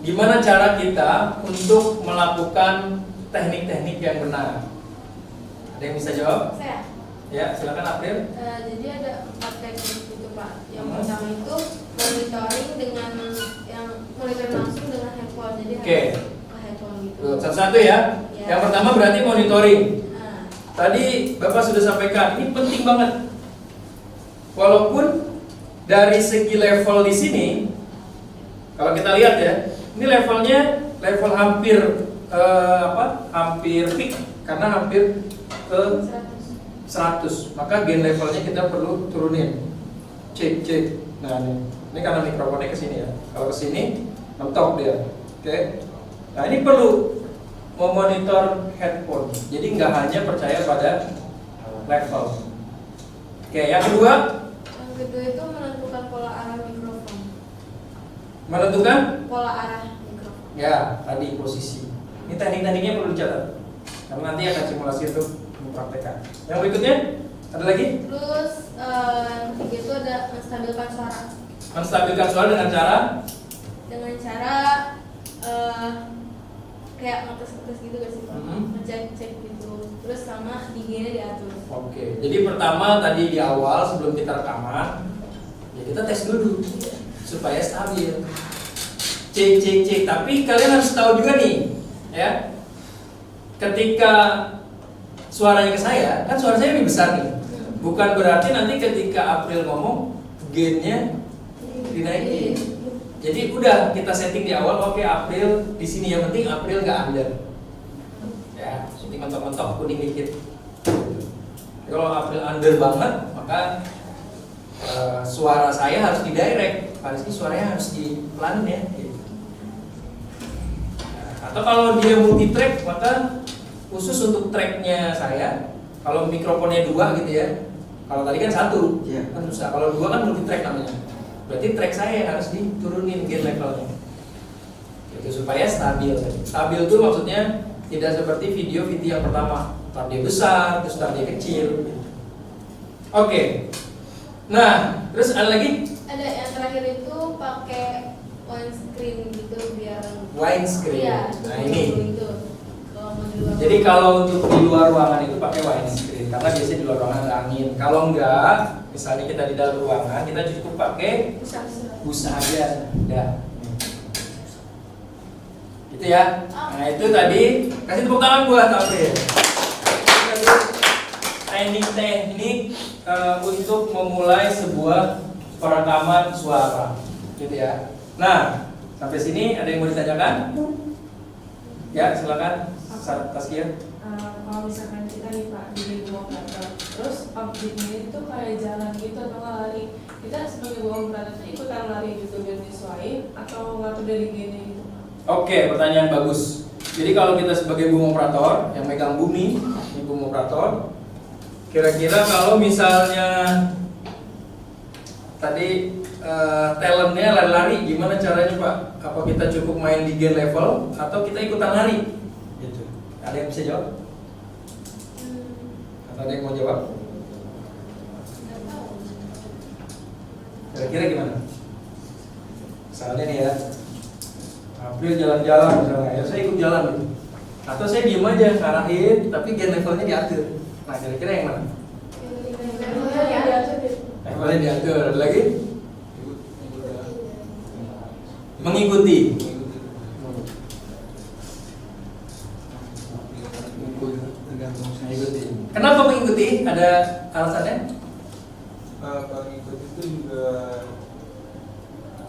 gimana cara kita untuk melakukan teknik-teknik yang benar? Ada yang bisa jawab? Saya. Ya, silakan April. Jadi ada 4 teknik itu Pak. Yang pertama itu monitoring dengan yang monitoring langsung dengan handphone. Jadi Oke. ke handphone gitu. Satu-satu ya. Ya. Yang pertama berarti monitoring. Nah, Tadi Bapak sudah sampaikan, ini penting banget. Walaupun dari segi level di sini, kalau kita lihat ya, ini levelnya level hampir hampir peak karena hampir ke 100. Maka gain levelnya kita perlu turunin. Cek. Nah, ini karena mikrofonnya ke sini ya. Kalau ke sini mentok dia. Oke. Nah, ini perlu memonitor headphone. Jadi nggak hanya percaya pada level. Oke, yang kedua itu menentukan pola arah mikrofon. menentukan Pola arah mikrofon. ya tadi posisi. Ini teknik-tekniknya perlu dicatat. Karena nanti akan simulasi untuk mempraktekkan. Yang berikutnya ada lagi? Terus yang ketiga itu ada menstabilkan suara. Menstabilkan suara dengan cara Kayak ngetes gitu gak sih Pak? Ngecek gitu. Terus sama dinginnya diatur. Oke. Jadi pertama tadi di awal sebelum kita rekaman, ya kita tes dulu supaya stabil. Cek. Tapi kalian harus tahu juga nih, ya. Ketika suaranya ke saya, kan suara saya lebih besar nih. Bukan berarti nanti ketika April ngomong gainnya dinaikin. Jadi udah kita setting di awal, oke April di sini, yang penting April nggak under. Ya, jadi mentok-mentok kuning dikit. Kalau April under banget, maka suara saya harus didirect. Pak Rizky suaranya harus dipelanin ya. Gitu. Atau kalau dia multi track, maka khusus untuk tracknya saya, kalau mikrofonnya 2 gitu ya. Kalau tadi kan 1, kan susah. Kalau 2 kan multi track namanya. Berarti track saya yang harus diturunin gain levelnya. Itu supaya stabil. Stabil itu maksudnya tidak seperti video yang pertama, tar dia besar, terus tar dia kecil. Oke. Nah, terus ada lagi? Ada yang terakhir itu pakai windscreen gitu biar Windscreen. Iya, Nah ini. Gitu. Kalau mau di luar Jadi kalau untuk di luar ruangan itu pakai windscreen karena biasanya di luar ruangan ada angin. Kalau enggak, misalnya kita di dalam ruangan, kita cukup pakai busa aja. Udah. Gitu ya. Nah, itu tadi kasih tepuk tangan buat April. Teknik-teknik untuk memulai sebuah perekaman suara. Gitu ya. Nah, sampai sini ada yang mau ditanyakan? Ya, silakan. Taskia. Kalau misalkan kita nih Pak di buah operator, terus update-nya itu kayak jalan gitu atau nggak lari, kita sebagai buah operator itu ikutan lari gitu biar nyesuaiin atau ngatur dari gini gitu Pak? Oke, pertanyaan bagus. Jadi kalau kita sebagai boom operator yang megang bumi, ini boom operator, kira-kira kalau misalnya tadi talentnya lari-lari, gimana caranya Pak? Apa kita cukup main di gain level atau kita ikutan lari? Gitu. Ada yang bisa jawab? Atau ada yang mau jawab? Kira-kira gimana? Misalnya nih ya, April jalan-jalan misalnya, ya saya ikut jalan gitu. Atau saya diem aja ngarahin, tapi gain levelnya diatur. Nah kira-kira yang mana? Levelnya diatur. Ada lagi? Mengikuti. Mengikuti. Kenapa mengikuti? Ada alasannya? Kalau ngikut itu juga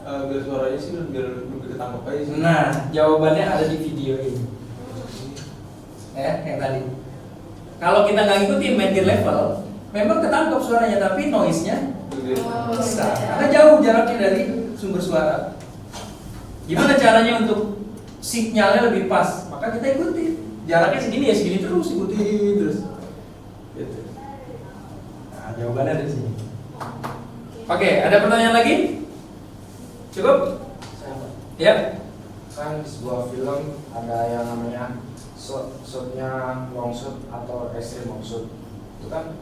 biar suaranya sih biar lebih ketangkep aja sih. Nah, jawabannya ada di video ini. Ya, yang tadi. Kalau kita nggak ngikutin main gain level, memang ketangkep suaranya, tapi noise-nya besar. Karena jauh jaraknya dari sumber suara. Gimana caranya untuk sinyalnya lebih pas? Maka kita ikuti. Jaraknya segini ya segini terus, ikuti terus. Gitu. Nah, jawabannya ada di sini. Oke, ada pertanyaan lagi? Cukup? Ya. Kan di sebuah film ada yang namanya shootnya long shoot atau extreme long shoot. Itu kan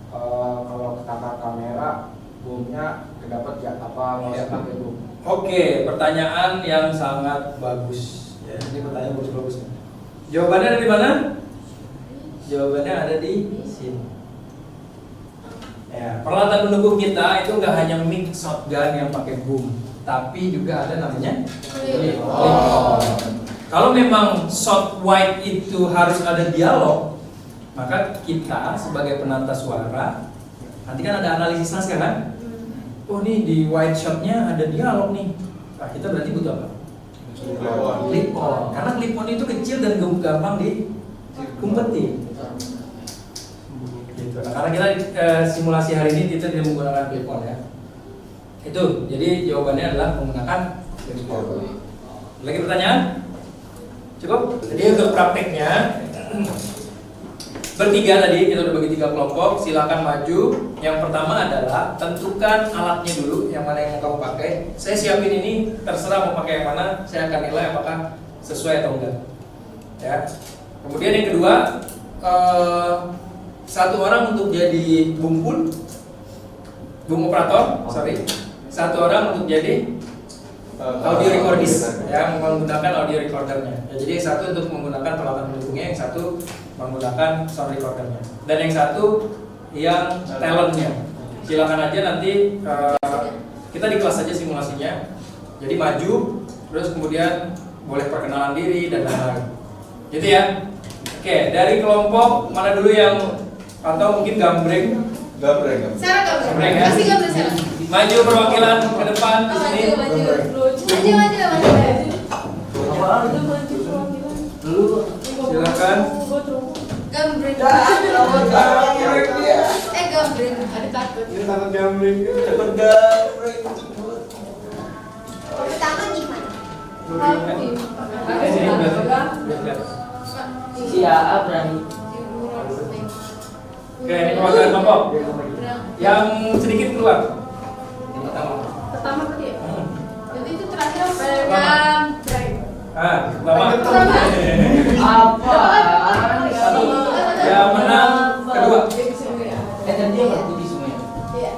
kalau ketangkap kamera boomnya kedapat ya apa maksudnya pakai boom? Oke, pertanyaan yang sangat bagus. Ya, ini pertanyaan bagus-bagus. Jawabannya ada di mana? Jawabannya ada di sini. Ya, peralatan pendukung kita itu nggak hanya mic shotgun yang pakai boom, tapi juga ada namanya clip on. Kalau memang shot wide itu harus ada dialog, maka kita sebagai penata suara, nanti kan ada analisis naskah kan? Oh nih di wide shotnya ada dialog nih. Nah, kita berarti butuh apa? Clip on. Karena clip on itu kecil dan gampang diumpetin. Gitu. Nah, karena kita simulasi hari ini kita tidak menggunakan clip on ya. Itu. Jadi jawabannya adalah menggunakan clip on. Lagi pertanyaan? Cukup? Jadi untuk prakteknya bertiga tadi kita udah bagi 3 kelompok, silakan maju. Yang pertama adalah tentukan alatnya dulu, yang mana yang mau kamu pakai. Saya siapin ini, terserah mau pakai yang mana, saya akan nilai apakah sesuai atau enggak. Ya. Kemudian yang kedua, satu orang untuk jadi boom operator, satu orang untuk jadi audio recordist, ya, menggunakan audio recordernya. Ya, jadi yang satu untuk menggunakan peralatan pendukungnya, yang satu menggunakan sound recordernya, dan yang satu yang talentnya. Silakan aja nanti kita di kelas aja simulasinya. Jadi maju, terus kemudian boleh perkenalan diri dan lain-lain. Gitu ya. Oke, dari kelompok mana dulu yang atau mungkin gambreng? Sarah gambreng. Ya. Masih gambreng Sarah. Maju perwakilan ke depan di sini. Maju. Apaan? Itu kunci perwakilan. Lu Silakan. Gua coba. Gambreng. Gambreng. Ada takut. Ini takut gambling. cepet gambreng. Pertama gimana? Sini lihat. Si AA berani. Oke, ini perwakilan kelompok. Yang sedikit keluar. Yang pertama. Pertama berarti ya? Jadi itu terakhir apa? Gambreng. Lama. Apa? Satu. Yang menang kedua. Tadi dia nggak putih semuanya. Iya.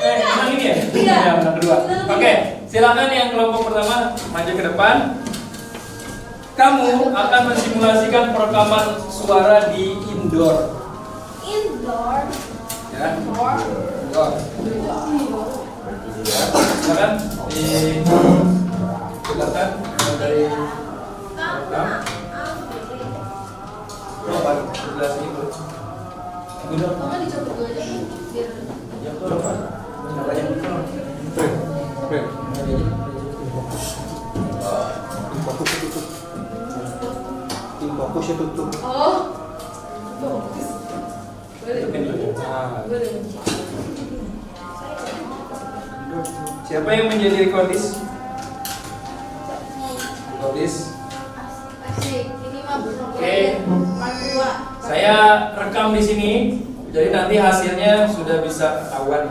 Menang ini ya? Iya. Ya, menang kedua. Oke, silakan yang kelompok pertama maju ke depan. Kamu akan mensimulasikan perekaman suara di indoor. Indoor. Ya. Indoor. Indoor. Silakan silakan dari sebelah sini dulu. Mama dicoba dulu aja biar Ya, betul, Pak. Namanya betul. Tim fokusnya tutup. oh fokus. Hidupin dulu. Nah, Boleh. siapa yang menjadi recordis? Recordis. Asik. Ini mah belum. Oke. Part 2. Saya rekam di sini, jadi nanti hasilnya sudah bisa ketahuan.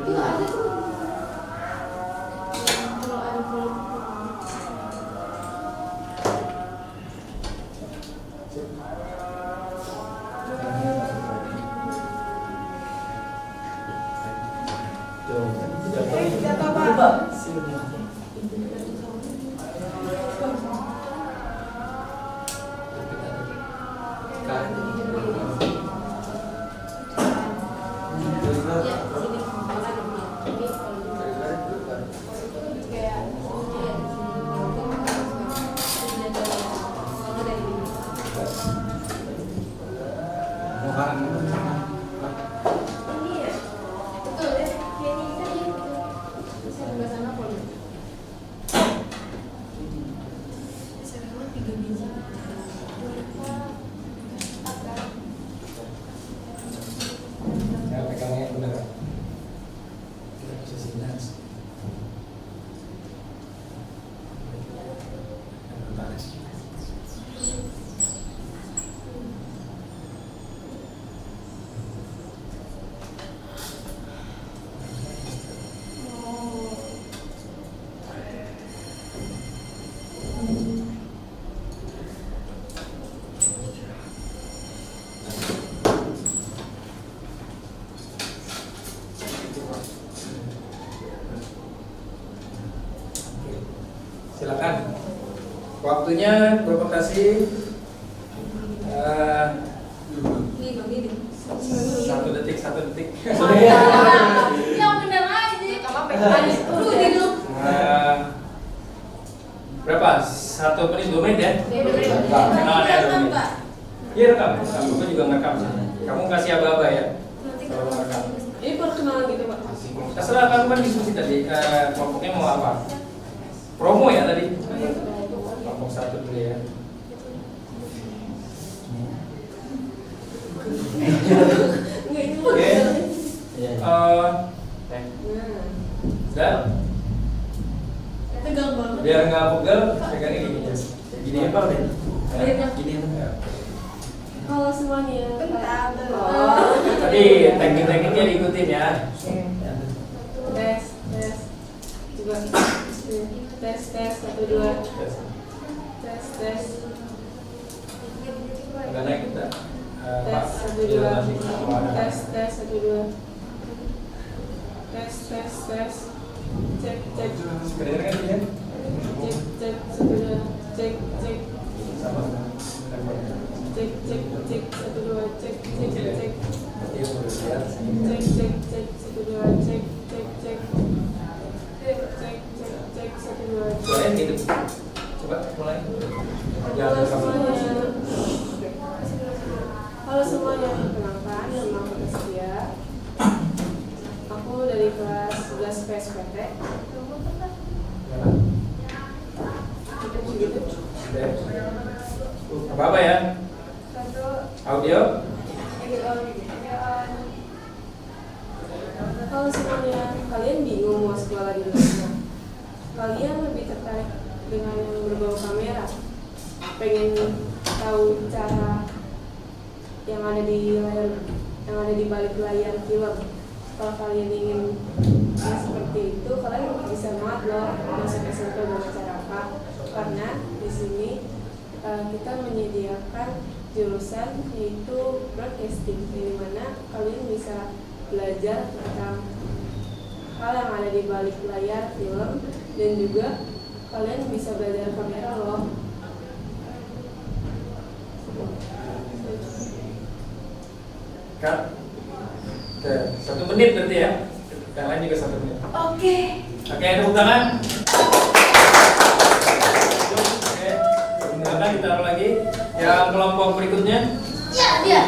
Itu ada tuh. Kalau ada belum. Ya, pegangnya benar. Kita bisa sinas. Silakan. Waktunya provokasi 1 detik, 1 detik. Yang bener aja. Kamu pengen dulu gitu. Berapa? 1 menit, 2 menit ya? Kenalan ya 2 menit. Iya rekam. Kamu juga ngerekam. Kamu kasih aba-aba ya. Kalau ngerekam. Ini perkenalan gitu Pak. Terserah kamu kan diskusi tadi. Kelompoknya mau apa? Promo ya tadi? Kelompok 1 dulu ya. Oke. Sudah? Tegang banget. Biar nggak pegel, pegangnya gini. Gini apa udah? Gini. Halo semuanya. Bentar. Tadi teknik-tekniknya diikutin ya. Tes. Coba. Tes 1 2. Tes. Udah naik udah. Tes 1 2. Tes 1 2. Tes. Cek. Kedengeran kan ya? Cek 1 2. Cek. Sama. Cek 1 2. Cek. Iya, udah lihat. Cek 1 2. Cek. Cek 1 2. Suaranya hidup. Coba mulai. Jangan Halo rekam. semuanya. Halo semuanya, perkenalkan nama aku Setia. Aku dari kelas 11P PSPT. Apa ya? Audio. Kalau semuanya kalian bingung mau sekolah di mana, kalian lebih tertarik dengan yang berbau kamera, pengen tahu cara yang ada di layar, yang ada di balik layar film. Kalau kalian ingin yang seperti itu, kalian bisa banget loh masuk SMK Gamacaraka, karena di sini kita menyediakan jurusan yaitu broadcasting, di mana kalian bisa belajar tentang hal yang ada di balik layar film, dan juga kalian bisa belajar kamera loh. Kak, oke, 1 menit berarti ya. Yang lain juga 1 menit. Oke. Oke, tepuk tangan. Oke, silakan ditaruh lagi. Yang kelompok berikutnya. Ya, dia.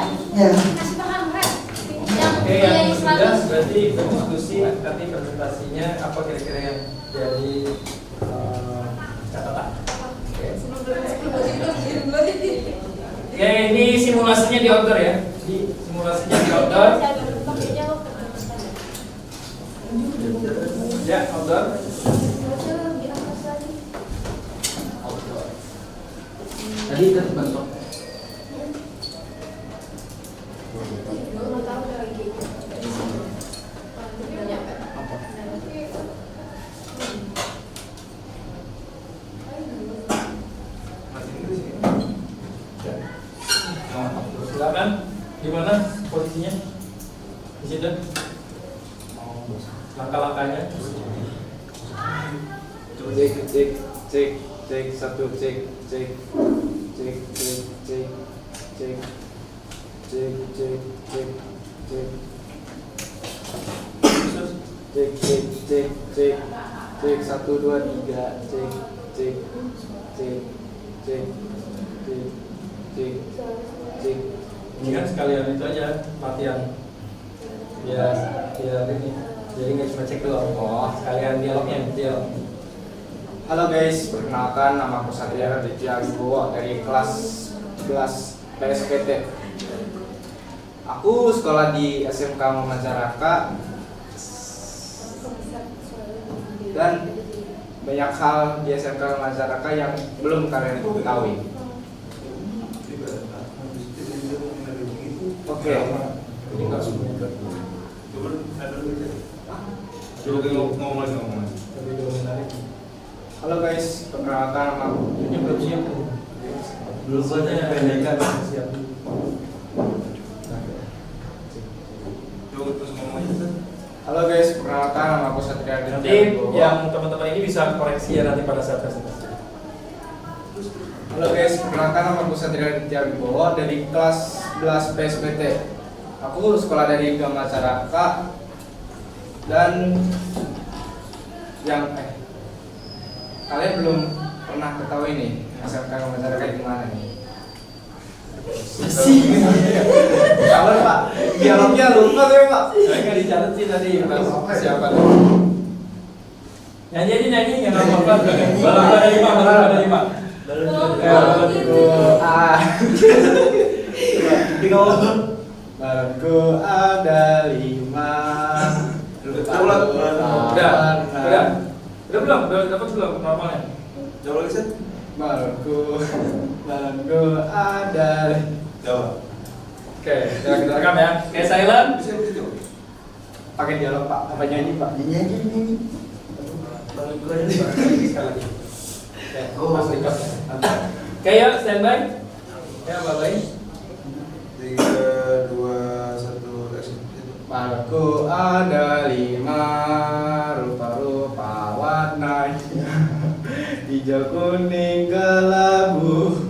Kasih paham, Ren. Yang Oke, yang nilai sudah 100. berarti berdiskusi nanti presentasinya apa kira-kira yang jadi catatan. Oke. Oke, ini simulasinya di outdoor ya. Simulasinya di outdoor. Ya, outdoor. Tadi kan bentuk Silakan. Di mana posisinya? Di situ. Langkah-langkahnya. Cek 1 cek. Cek 1 2 3 cek. Ini kan sekalian itu aja latihan. Ya ini. Jadi nggak cuma cek doang. Oh, sekalian dialog. Halo guys, perkenalkan nama aku Satria Raditya Wibowo dari kelas 11 PSPT. Aku sekolah di SMK Gamacaraka dan banyak hal di SMK Gamacaraka yang belum kalian ketahui. Oke. Ini nggak semua. Ngomong lagi. Lebih dulu menarik. Halo guys, perkenalkan nama aku. Ini belum siap. Belum saja pendekkan siap. Coba terus ngomong aja. Halo guys, perkenalkan nama aku Satria Raditya Nanti Wibowo. yang teman-teman ini bisa koreksi ya nanti pada saat presentasi. Halo guys, perkenalkan nama aku Satria Raditya Wibowo dari kelas 11 PSPT. Aku sekolah dari Gamacaraka dan yang kalian belum pernah ketahui nih SMK Gamacaraka di mana nih? Sabar Pak, dialognya lupa saya Pak. Saya nggak dicatat sih tadi siapa. Nyanyi yang apa? Balon ada 5. Balonku ada 5. Udah belum? Udah dapat belum normalnya? Jawab lagi Set. Balonku ada. Jawab. Oke, ya kita rekam ya. Oke, silent. Bisa jawab. Pakai dialog Pak, apa nyanyi Pak? nyanyi. Balon dulu aja sekali lagi. Oke, Mas record. Oke, ya standby. Ya, bye-bye. 3 2 1 action. Balonku ada 5, rupa-rupa warnanya, hijau kuning kelabu,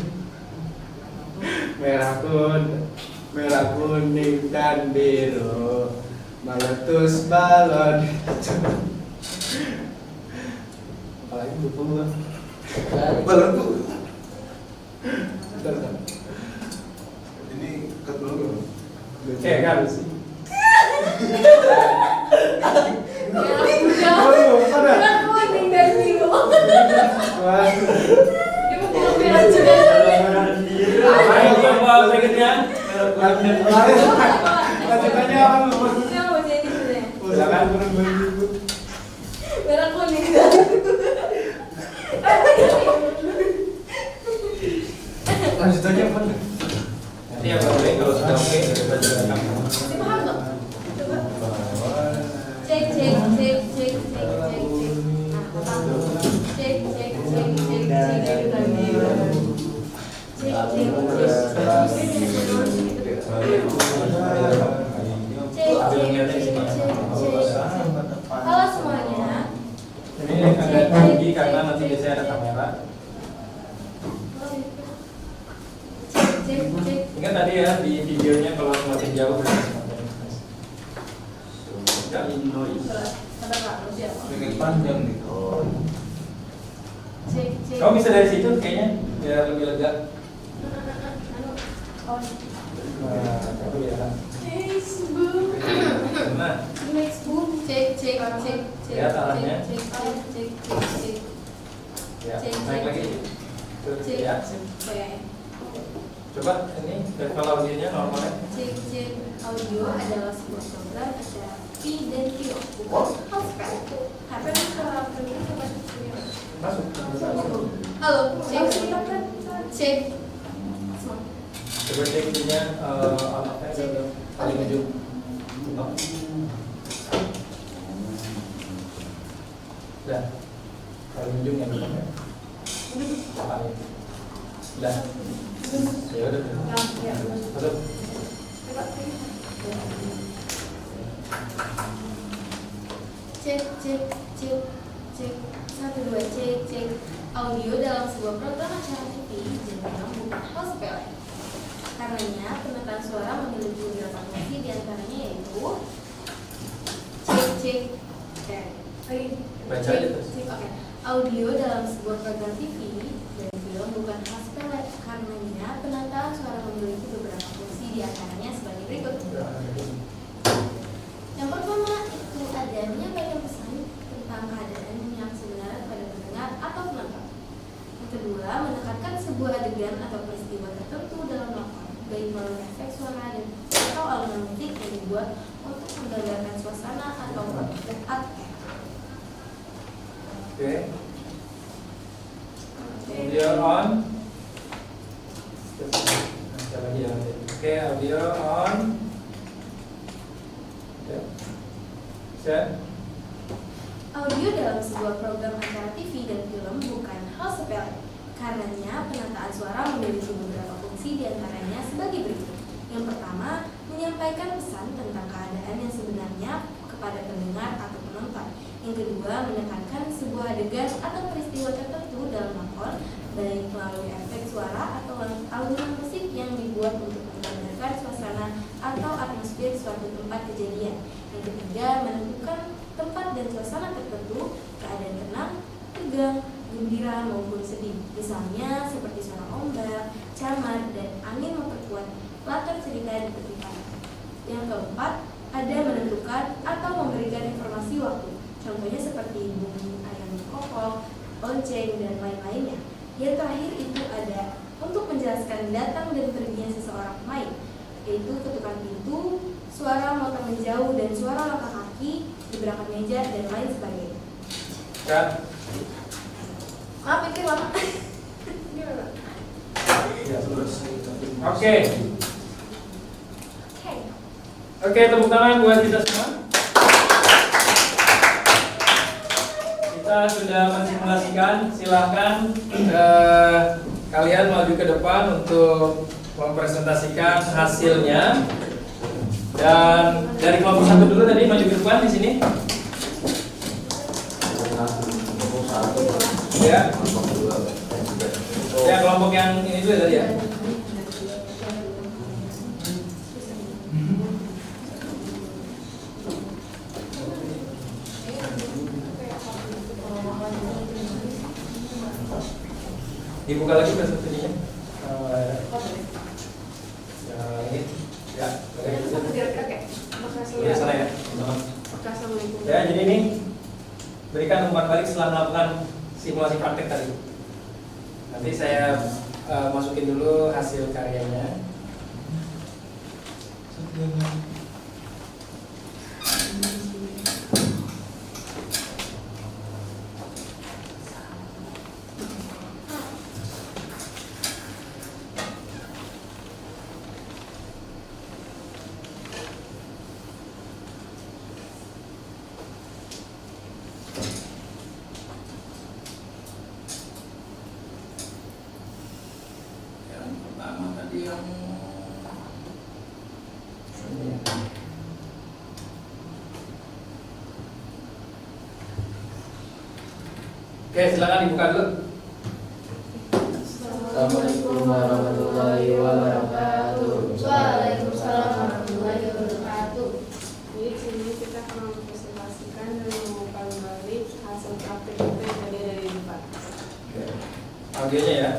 merah kuning dan biru, meletus balon. Apalagi lupa gua. Balonku. Bentar. Ini cut dulu. Oke, kan. Ya, udah. Halo semuanya. Ini agak tinggi karena nanti biasanya ada kamera. Ingat tadi ya di videonya kalau semakin jauh sekali noise. Bikin panjang nih. Kamu bisa dari situ kayaknya biar lebih lega. Nah, aku ya. Nah, ya arahnya. Ya, naik lagi. Ya, coba ini level audionya normalnya. Audio adalah sebuah program acara TV dan film, bukan house-spell. Karena Masuk. halo, cek. Coba cek ininya alatnya paling ujung. Dah. Paling ujung yang depannya. Paling. Dah. Ya udah. Masuk. Cek. 1, 2, cek. Audio dalam sebuah program acara TV dan film bukan house-spell. Karenanya pemetaan suara memiliki beberapa fungsi, diantaranya yaitu cek. Baca aja terus. Oke. Audio dalam sebuah program TV dan film bukan house-spell. Karenanya penataan suara memiliki beberapa fungsi, diantaranya sebagai berikut. Yang pertama itu ada menyampaikan pesan tentang keadaan yang sebenarnya kepada pendengar atau penonton. Yang kedua, menekankan sebuah adegan atau peristiwa tertentu dalam lakon, baik melalui efek suara dan atau alunan musik yang dibuat untuk menggambarkan suasana atau atmosfer. Oke. Audio on. Baca lagi ya. Oke, audio on. Oke. Set. Audio dalam sebuah program acara TV dan film bukan hal sepele. Karenanya penataan suara memiliki beberapa fungsi, diantaranya sebagai berikut. Yang pertama, menyampaikan pesan tentang keadaan yang sebenarnya kepada pendengar atau penonton. Yang kedua, menekankan sebuah adegan atau peristiwa tertentu dalam lakon, baik melalui efek suara atau alunan musik yang dibuat untuk menggambarkan suasana atau atmosfer suatu tempat kejadian. Yang ketiga, menentukan tempat dan suasana tertentu, keadaan tenang, tegang, gembira maupun sedih. Misalnya seperti suara ombak, camar, dan angin memperkuat latar cerita di tepi pantai. Yang keempat, ada menentukan atau memberikan informasi waktu. Contohnya seperti bunyi ayam kokok, lonceng, dan lain-lainnya. Yang terakhir itu ada untuk menjelaskan datang dan perginya seseorang pemain, yaitu ketukan pintu, suara motor menjauh, dan suara langkah kaki, gebrakan meja, dan lain sebagainya. Cut. Maaf, itu lama. Ya, terus. Oke. Oke, tepuk tangan buat kita semua. Kita sudah mensimulasikan. Silahkan kalian maju ke depan untuk mempresentasikan hasilnya. Dan dari kelompok satu dulu tadi maju ke depan di sini. Ya. Ya, kelompok yang ini dulu tadi ya. Dibuka lagi presentasinya. Ini. Ya. Oke. Sana ya. Ya, jadi ini berikan umpan balik setelah melakukan simulasi praktek tadi. Nanti saya masukin dulu hasil karyanya. yang Oke, silakan dibuka dulu. Assalamualaikum warahmatullahi wabarakatuh. Waalaikumsalam warahmatullahi wabarakatuh. Jadi di sini kita akan mempresentasikan dan mengumumkan balik hasil praktek kita yang tadi ada di depan. Oke. Audionya ya.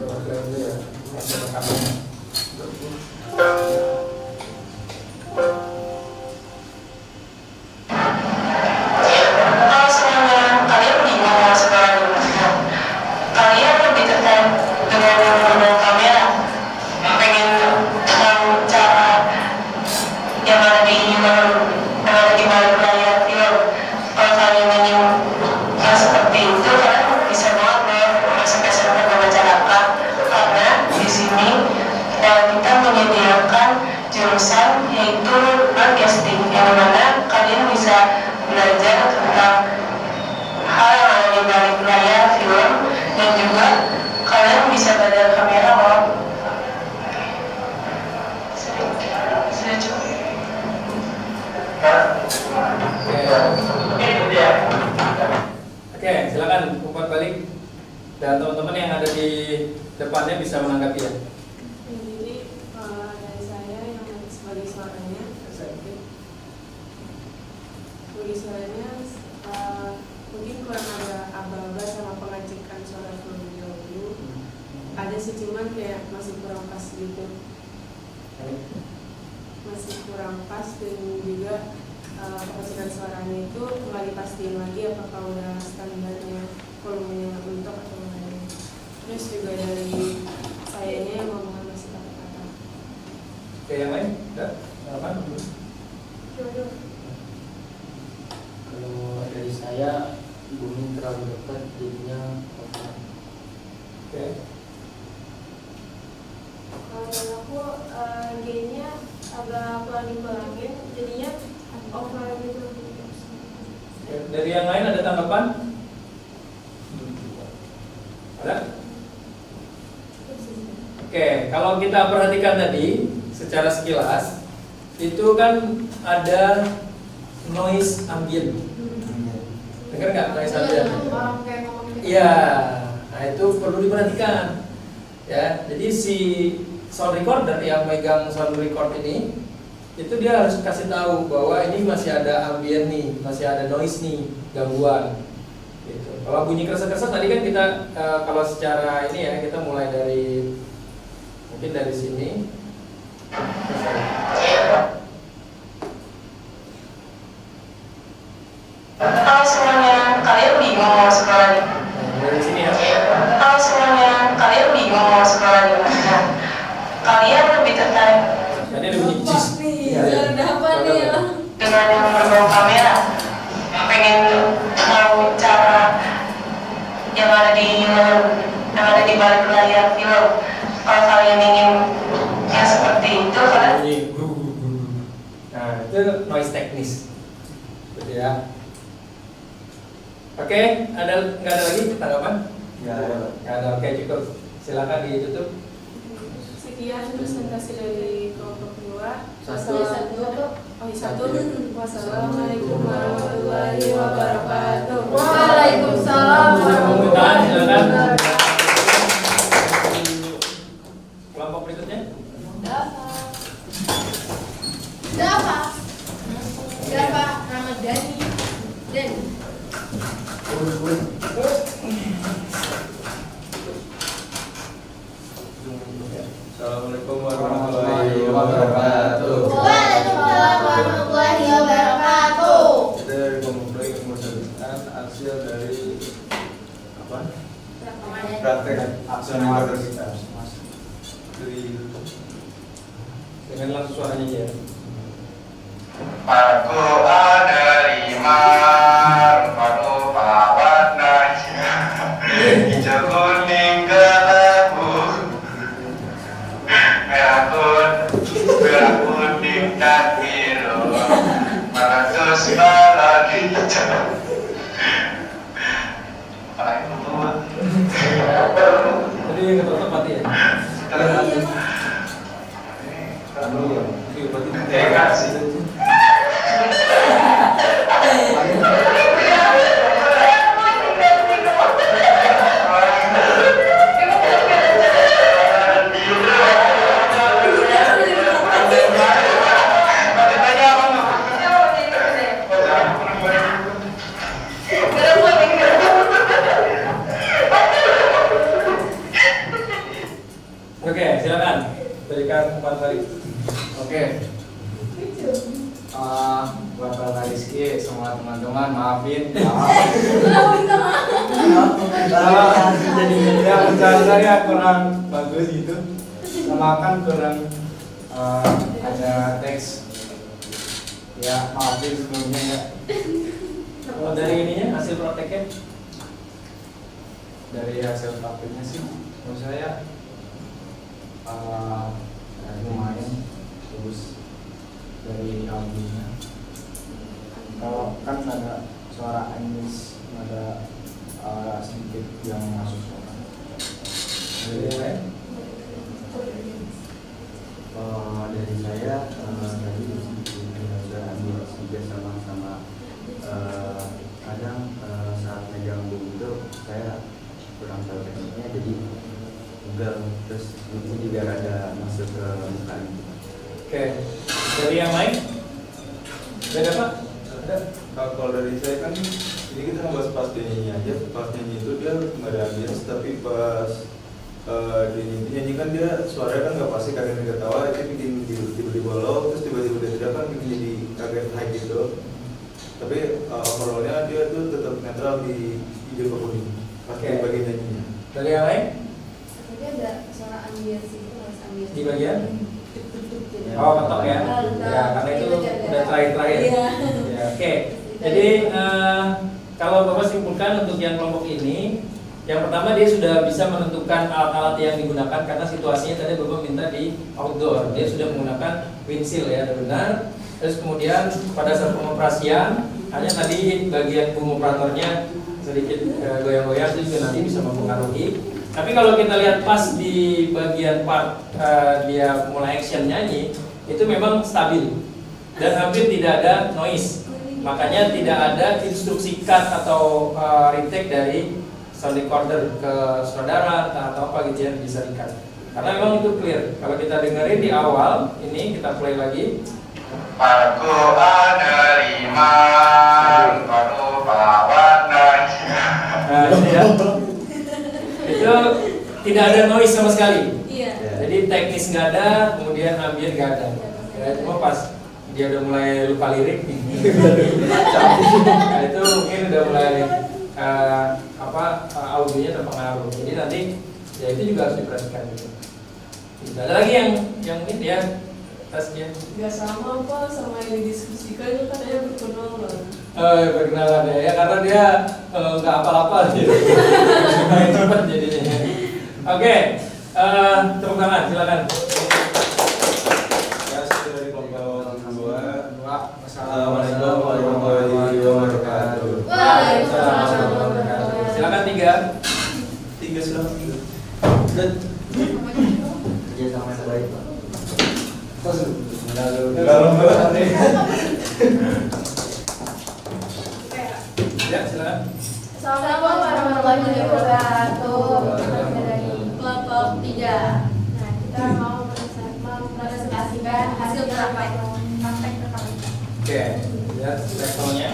Coba dulu ya. Hasil rekamannya. Halo semuanya, kalian bingung mau sekolah di mana? Kalian lebih tertarik dengan menggunakan kamera? Pengen tahu cara yang ada di balik layar film? Kalau kalian ingin yang seperti itu, kalian bisa banget masuk SMK Majalaka, karena di sini kita menyediakan jurusan yaitu broadcasting, yang mana kalian bisa belajar tentang hal yang ada di balik layar film, dan juga kalian bisa belajar kamera loh. Sudah cukup. Oke, silakan umpat balik. Dan teman-teman yang ada di depannya bisa menanggapi ya. Jadi dari saya yang sebagai suaranya, mungkin kurang ada aba-aba sama pengecekan suara terlebih dahulu. Ada sih, cuman kayak masih kurang pas gitu. Masih kurang pas, dan juga pengecekan suaranya itu kembali pastiin lagi apakah udah standarnya volumenya mentok atau enggak. Terus juga dari sayanya yang ngomongan masih kata-kata. Oke, yang lain? Udah? Harapan? Kalau dari saya, bumi terlalu dekat jadinya kotor. Oke. Kalau dari aku gainnya agak kurang dikurangin, jadinya over gitu. Oke, dari yang lain ada tanggapan? Ada? Oke, kalau kita perhatikan tadi secara sekilas, itu kan ada noise ambient. Dengar nggak noise ambient? Orang kayak ngomong gitu. Iya, nah itu perlu diperhatikan. Ya, jadi si sound recorder yang megang sound record ini, itu dia harus kasih tahu bahwa ini masih ada ambient nih, masih ada noise nih, gangguan. Gitu. Kalau bunyi kresek-kresek tadi kan kita kalau secara ini ya, kita mulai dari mungkin dari sini. Halo semuanya, kalian bingung mau sekolah di mana? Dari sini ya. Halo semuanya, kalian bingung mau sekolah di mana? Kalian lebih tertarik Tadi ada bunyi jis. Udah apa nih ya? dengan yang berbau kamera? Pengen tahu cara yang ada di balik layar film? Kalau kalian ingin yang seperti itu, kalian Bunyi. Nah, itu noise teknis. Gitu ya. Oke, nggak ada lagi tanggapan? Nggak ada. Oke, cukup. Silakan ditutup. Sekian presentasi dari kelompok 2. Satu. Wassalamualaikum warahmatullahi wabarakatuh. Waalaikumsalam warahmatullahi wabarakatuh. Kelompok berikutnya. Dafa Ramadhani dan Assalamualaikum warahmatullahi wabarakatuh. Waalaikumsalam warahmatullahi wabarakatuh. Kita dari kelompok yang mempersiapkan hasil dari apa? Praktek akselerator dari Dengan langsung suaranya aja ya. Aku ada 5 padu warnanya hijau kuning kelabu merah kuning dan biru meletus balon hijau. Apa itu? Tadi ketutup mati ya. Terus memberikan umpan balik. Oke. Buat Bapak Rizky, semua teman-teman maafin. Ya ucapan saya kurang bagus gitu, sama kan kurang ada teks. Ya maafin sebelumnya ya. Kalau dari ininya hasil prakteknya? Dari hasil prakteknya sih, menurut saya lumayan bagus dari audionya. Kalau kan ada suara Anies, ada sedikit yang masuk suara. Dari saya tadi sudah ambil juga sama kadang saat megang buku itu saya kurang tahu tekniknya jadi enggak, terus itu juga ada masuk ke muka. Oke, dari yang lain? Ada Pak? Ada? Kalau dari saya kan ini kita membahas pas nyanyi aja. Pas nyanyi itu dia nggak ada ambience, tapi pas nyanyi kan dia suaranya kan nggak pasti, kadang dia ketawa itu bikin tiba-tiba low, terus tiba-tiba dia tidak kan bikin jadi kaget high gitu. Tapi overallnya dia tuh tetap netral di ide pokoknya pas di bagian nyanyinya. Dari yang lain? Tapi ada suara ambience itu, mas ambience. Di bagian? Oh, ketok ya? Ya, karena itu udah terakhir-terakhir. Iya. Ya, oke. Jadi kalau Bapak simpulkan untuk yang kelompok ini, yang pertama dia sudah bisa menentukan alat-alat yang digunakan karena situasinya tadi Bapak minta di outdoor. Dia sudah menggunakan windshield ya, benar. Terus kemudian pada saat pengoperasian hanya tadi bagian boom operatornya sedikit goyang-goyang itu juga nanti bisa mempengaruhi. Tapi kalau kita lihat pas di bagian part dia mulai action nyanyi itu memang stabil dan hampir tidak ada noise. Makanya tidak ada instruksi cut atau retake dari sound recorder ke saudara atau apa gitu yang bisa di-cut. Karena memang itu clear. Kalau kita dengerin di awal ini kita play lagi. Aku ada 5 baru pawananya. Nah, ini ya. Itu tidak ada noise sama sekali. Iya. Jadi teknis nggak ada, kemudian ambient nggak ada. Ya, cuma pas dia udah mulai lupa lirik, nah itu mungkin udah mulai audionya terpengaruh. Jadi nanti ya itu juga harus diperhatikan gitu. Ada lagi yang ini ya tasnya. Gak sama apa sama yang didiskusikan itu kan ya berkenalan. Berkenalan ya karena dia nggak apa-apa gitu. Main cepat jadinya. Oke, tepuk tangan silakan. Ya, saya dari kelompok 2. Assalamualaikum warahmatullahi wabarakatuh. Waalaikumsalam warahmatullahi wabarakatuh. Silakan 3. Silakan 3. Dan Kerja sama yang baik, Pak. Dalam banget nih. Ya, silakan. Assalamualaikum warahmatullahi wabarakatuh. Dari kelompok 3. Nah, kita mau mempresentasikan hasil praktek rekaman. Oke, lihat levelnya.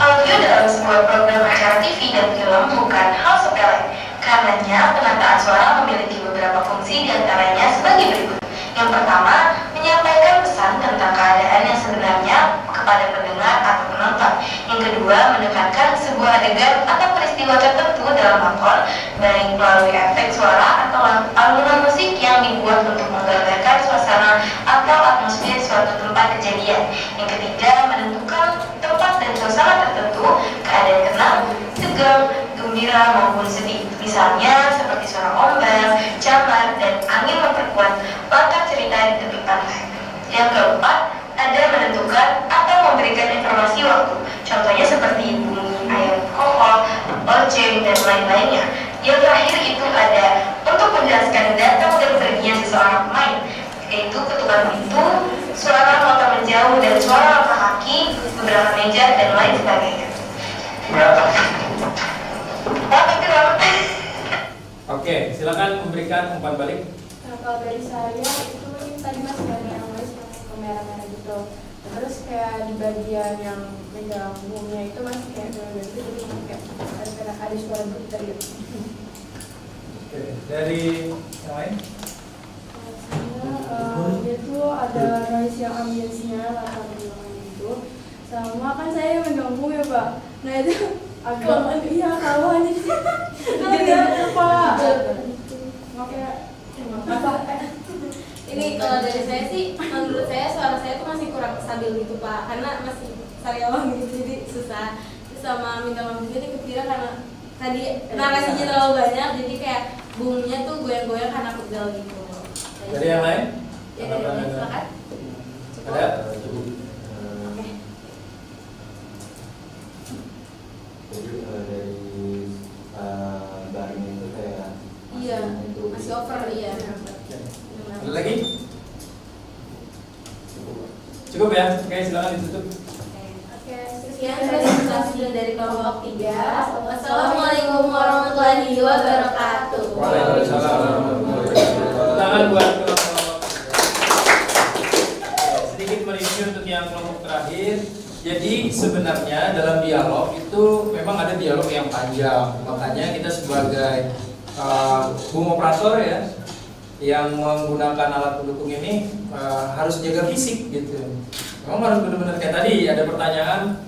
Audio dalam sebuah program acara TV dan film bukan hal sepele. Karenanya, penataan suara memiliki beberapa fungsi diantaranya sebagai berikut. Yang pertama, menyampaikan pesan tentang keadaan yang sebenarnya kepada pendengar atau penonton. Yang kedua, menekankan sebuah adegan atau peristiwa tertentu dalam lakon, baik melalui efek suara atau alunan musik yang dibuat untuk menggambarkan suasana atau atmosfer suatu tempat kejadian. Yang ketiga, menentukan tempat dan suasana tertentu, keadaan tenang, tegang, gembira maupun sedih. Misalnya seperti suara ombak, camar, dan angin memperkuat latar cerita di tepi pantai. Yang keempat, ada menentukan atau memberikan informasi waktu. Contohnya seperti bunyi air alkohol, lonceng, dan lain-lainnya. Yang terakhir itu ada untuk menjelaskan datang dan perginya seseorang pemain, yaitu ketukan pintu, suara motor menjauh, dan suara langkah kaki, beberapa meja, dan lain sebagainya. Oke, silakan memberikan umpan balik. Nah, kalau dari saya itu ini tadi mas dari analis yang merah-merah gitu. Nah, terus kayak di bagian yang megang boomnya itu masih kayak gitu, jadi kayak ada suara bergetar gitu. Oke, dari yang lain? Dia tuh ada noise yang ambience-nya, latar belakangnya itu. Sama kan saya yang mengganggu ya Pak. Nah itu agak iya kalau aja sih. Jadi apa Pak? Oke. Apa? Ini kalau dari saya sih, menurut saya suara saya tuh masih kurang stabil gitu Pak, karena masih sariawan gitu, jadi susah. Terus sama minta maaf juga nih kepira karena tadi narasinya terlalu banyak, jadi kayak boomnya tuh goyang-goyang karena pegal gitu. Dari yang lain? Ya dari yang lain silakan. Ada? Oke. Jadi dari barnya itu kayak Iya, itu masih over iya. Ada lagi? Cukup ya? Oke, silakan ditutup. Oke, sekian presentasi dari kelompok 3. Wassalamualaikum warahmatullahi wabarakatuh. Waalaikumsalam warahmatullahi wabarakatuh. Tangan buat kelompok. Sedikit mereview untuk yang kelompok terakhir. Jadi sebenarnya dalam dialog itu memang ada dialog yang panjang. Makanya kita sebagai boom operator ya, yang menggunakan alat pendukung ini harus jaga fisik gitu. Memang harus benar-benar kayak tadi ada pertanyaan,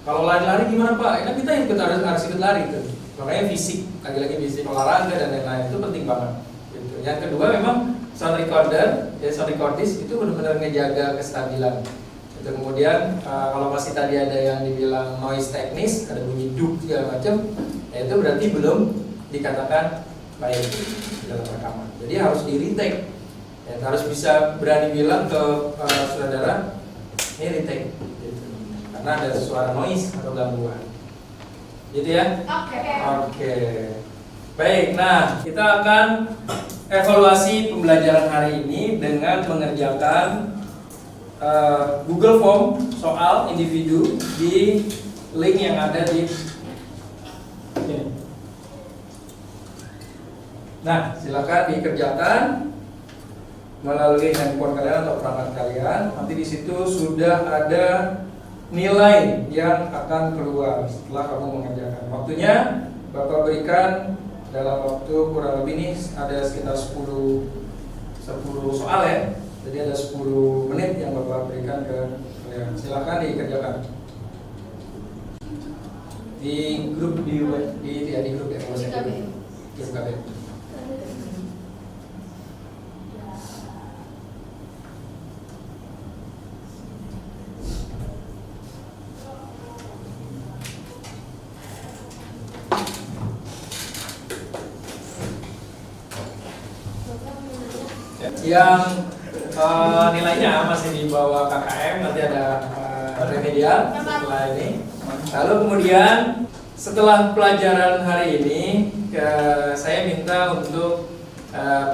kalau lari-lari gimana Pak? Kan kita harus ikut lari tuh. Makanya fisik, lagi-lagi fisik olahraga dan lain-lain itu penting banget. Gitu. Yang kedua memang sound recorder, ya sound recordist itu benar-benar ngejaga kestabilan. Itu kemudian kalau masih tadi ada yang dibilang noise teknis, ada bunyi duk segala macam, ya itu berarti belum dikatakan baik dalam rekaman. Jadi harus di retake. Ya, harus bisa berani bilang ke saudara, ini retake. Gitu. Karena ada suara noise atau gangguan. Gitu ya? Oke. Baik, nah kita akan evaluasi pembelajaran hari ini dengan mengerjakan Google Form soal individu di link yang ada di sini. Nah, silakan dikerjakan melalui handphone kalian atau perangkat kalian. Nanti di situ sudah ada nilai yang akan keluar setelah kamu mengerjakan. Waktunya Bapak berikan dalam waktu kurang lebih ini ada sekitar 10 soal ya. Jadi ada 10 menit yang Bapak berikan ke kalian. Silakan dikerjakan. Di grup di grup ya, grup KB. Yang nilainya masih di bawah KKM, nanti ada remedial setelah ini. Lalu kemudian setelah pelajaran hari ini saya minta untuk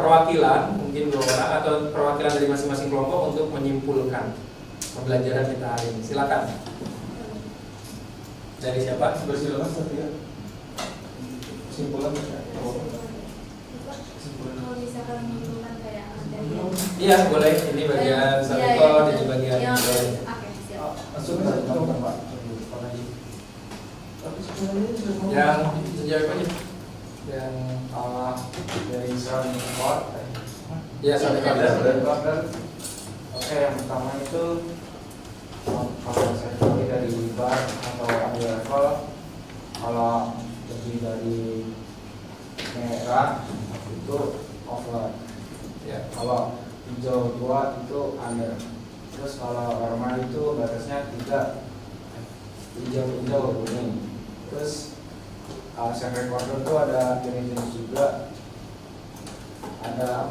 perwakilan, mungkin 2 orang atau perwakilan dari masing-masing kelompok untuk menyimpulkan pembelajaran kita hari ini. Silakan. Dari siapa? Bersilakan Sofia. Kesimpulan. Kalau misalkan menyimpulkan kayak dari Iya boleh, ini bagian Sariko, ini bagian Oke, siap. yang sejauh ini yang Dari sound record. ya sampai Recorder. Oke, yang pertama itu kalau saya dari bar atau audio level, kalau lebih dari merah itu over. Ya, kalau hijau tua itu under. Terus kalau normal itu batasnya 3, hijau kuning. Terus sound recorder itu ada jenis-jenis juga. Ada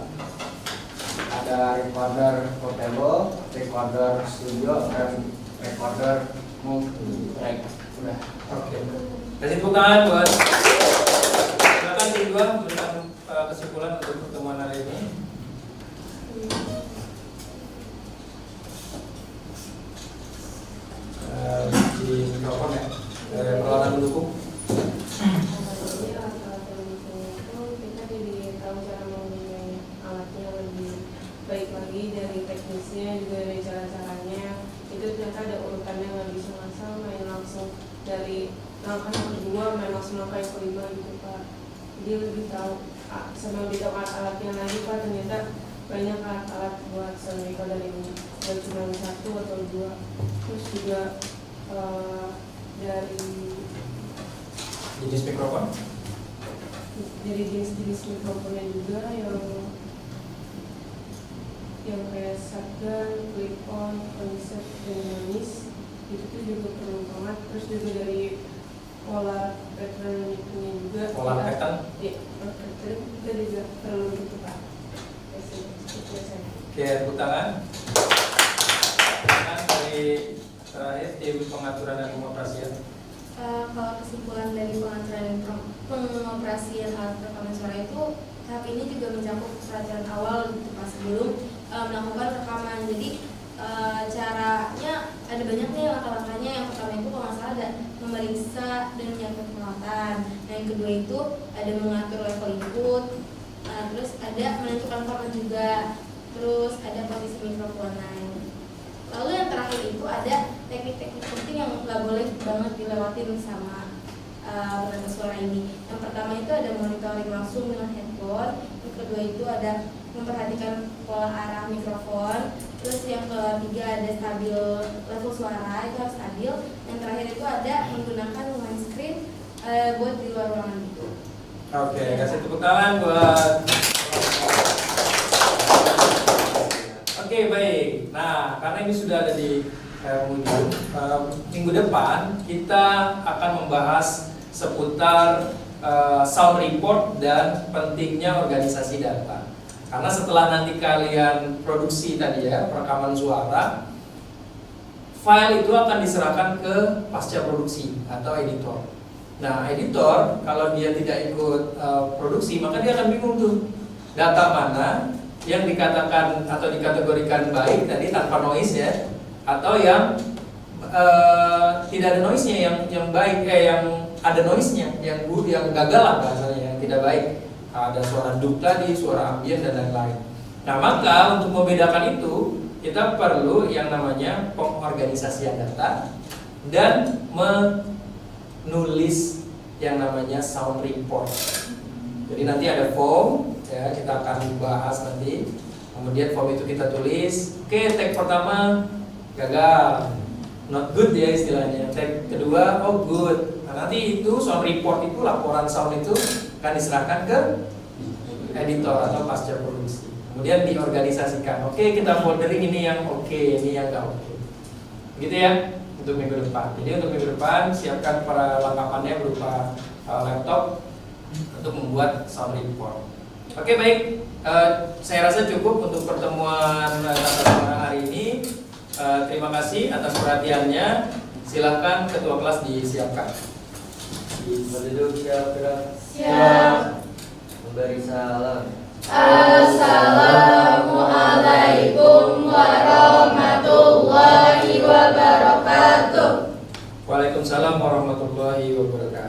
recorder portable, recorder studio, dan recorder move track. Udah. Oke. Kasih tepuk tangan buat. Silakan tim 2 berikan kesimpulan untuk pertemuan hari ini. Di mikrofon ya. Peralatan pendukung. Kita jadi tahu cara menggunakan alatnya lebih baik lagi, dari teknisnya juga dari cara-caranya. Itu ternyata ada urutannya, nggak bisa ngasal main langsung dari langkah yang kedua main langsung langkah yang kelima gitu Pak. Dia lebih tahu sama lebih tahu alat-alatnya lagi Pak. Ternyata banyak alat-alat buat sound recorder ini, bukan cuma satu atau dua. Terus juga dari jenis mikrofon. Dari jenis-jenis mikrofonnya juga yang kayak shotgun, clip on, condenser, dan noise itu tuh juga perlu banget. Terus juga dari pola pattern-nya juga. Pola pattern? Iya, pola pattern kita juga perlu gitu Pak. Oke, tepuk tangan. Tangan dari terakhir tim pengaturan dan pengoperasian. Kalau kesimpulan dari pengaturan dan pengoperasian alat rekaman suara itu, tahap ini juga mencakup peraturan awal gitu Pak sebelum melakukan rekaman. Jadi caranya ada banyak nih langkah-langkahnya. Yang pertama itu kalau nggak salah ada memeriksa dan menyiapkan peralatan. Nah, yang kedua itu ada mengatur level input. Terus ada menentukan format juga. Terus ada posisi mikrofon. Lalu yang terakhir itu ada teknik-teknik penting yang nggak boleh banget dilewatin sama penata suara ini. Yang pertama itu ada monitoring langsung dengan headphone. Yang kedua itu ada memperhatikan pola arah mikrofon. Terus yang ketiga ada stabil level suara, itu harus stabil. Yang terakhir itu ada menggunakan windscreen buat di luar ruangan itu. Oke, kasih tepuk tangan buat. Oke, baik. Nah, karena ini sudah ada di penghujung, minggu depan kita akan membahas seputar sound report dan pentingnya organisasi data. Karena setelah nanti kalian produksi tadi ya, rekaman suara, file itu akan diserahkan ke pasca produksi atau editor. Nah, editor kalau dia tidak ikut produksi, maka dia akan bingung tuh data mana yang dikatakan atau dikategorikan baik tadi tanpa noise ya, atau yang tidak ada noise-nya yang baik, yang ada noise-nya, yang gagal lah bahasanya, yang tidak baik. Ada suara dub tadi, suara ambien dan lain-lain. Nah, maka untuk membedakan itu kita perlu yang namanya pengorganisasian data dan menulis yang namanya sound report. Jadi nanti ada form ya, kita akan bahas nanti. Kemudian form itu kita tulis. Oke, tag pertama gagal, not good ya istilahnya. Tag kedua oh good. Nah, nanti itu sound report itu, laporan sound itu akan diserahkan ke editor atau pasca produksi. Kemudian diorganisasikan. Oke, kita foldering ini yang oke, ini yang enggak oke. Gitu ya untuk minggu depan. Jadi untuk minggu depan siapkan perlengkapannya berupa laptop untuk membuat sound report. Oke, baik. Saya rasa cukup untuk pertemuan tata suara hari ini. Terima kasih atas perhatiannya. Silakan ketua kelas disiapkan. Berduduk siap gerak. Siap. Memberi salam. Assalamualaikum warahmatullahi wabarakatuh. Waalaikumsalam warahmatullahi wabarakatuh.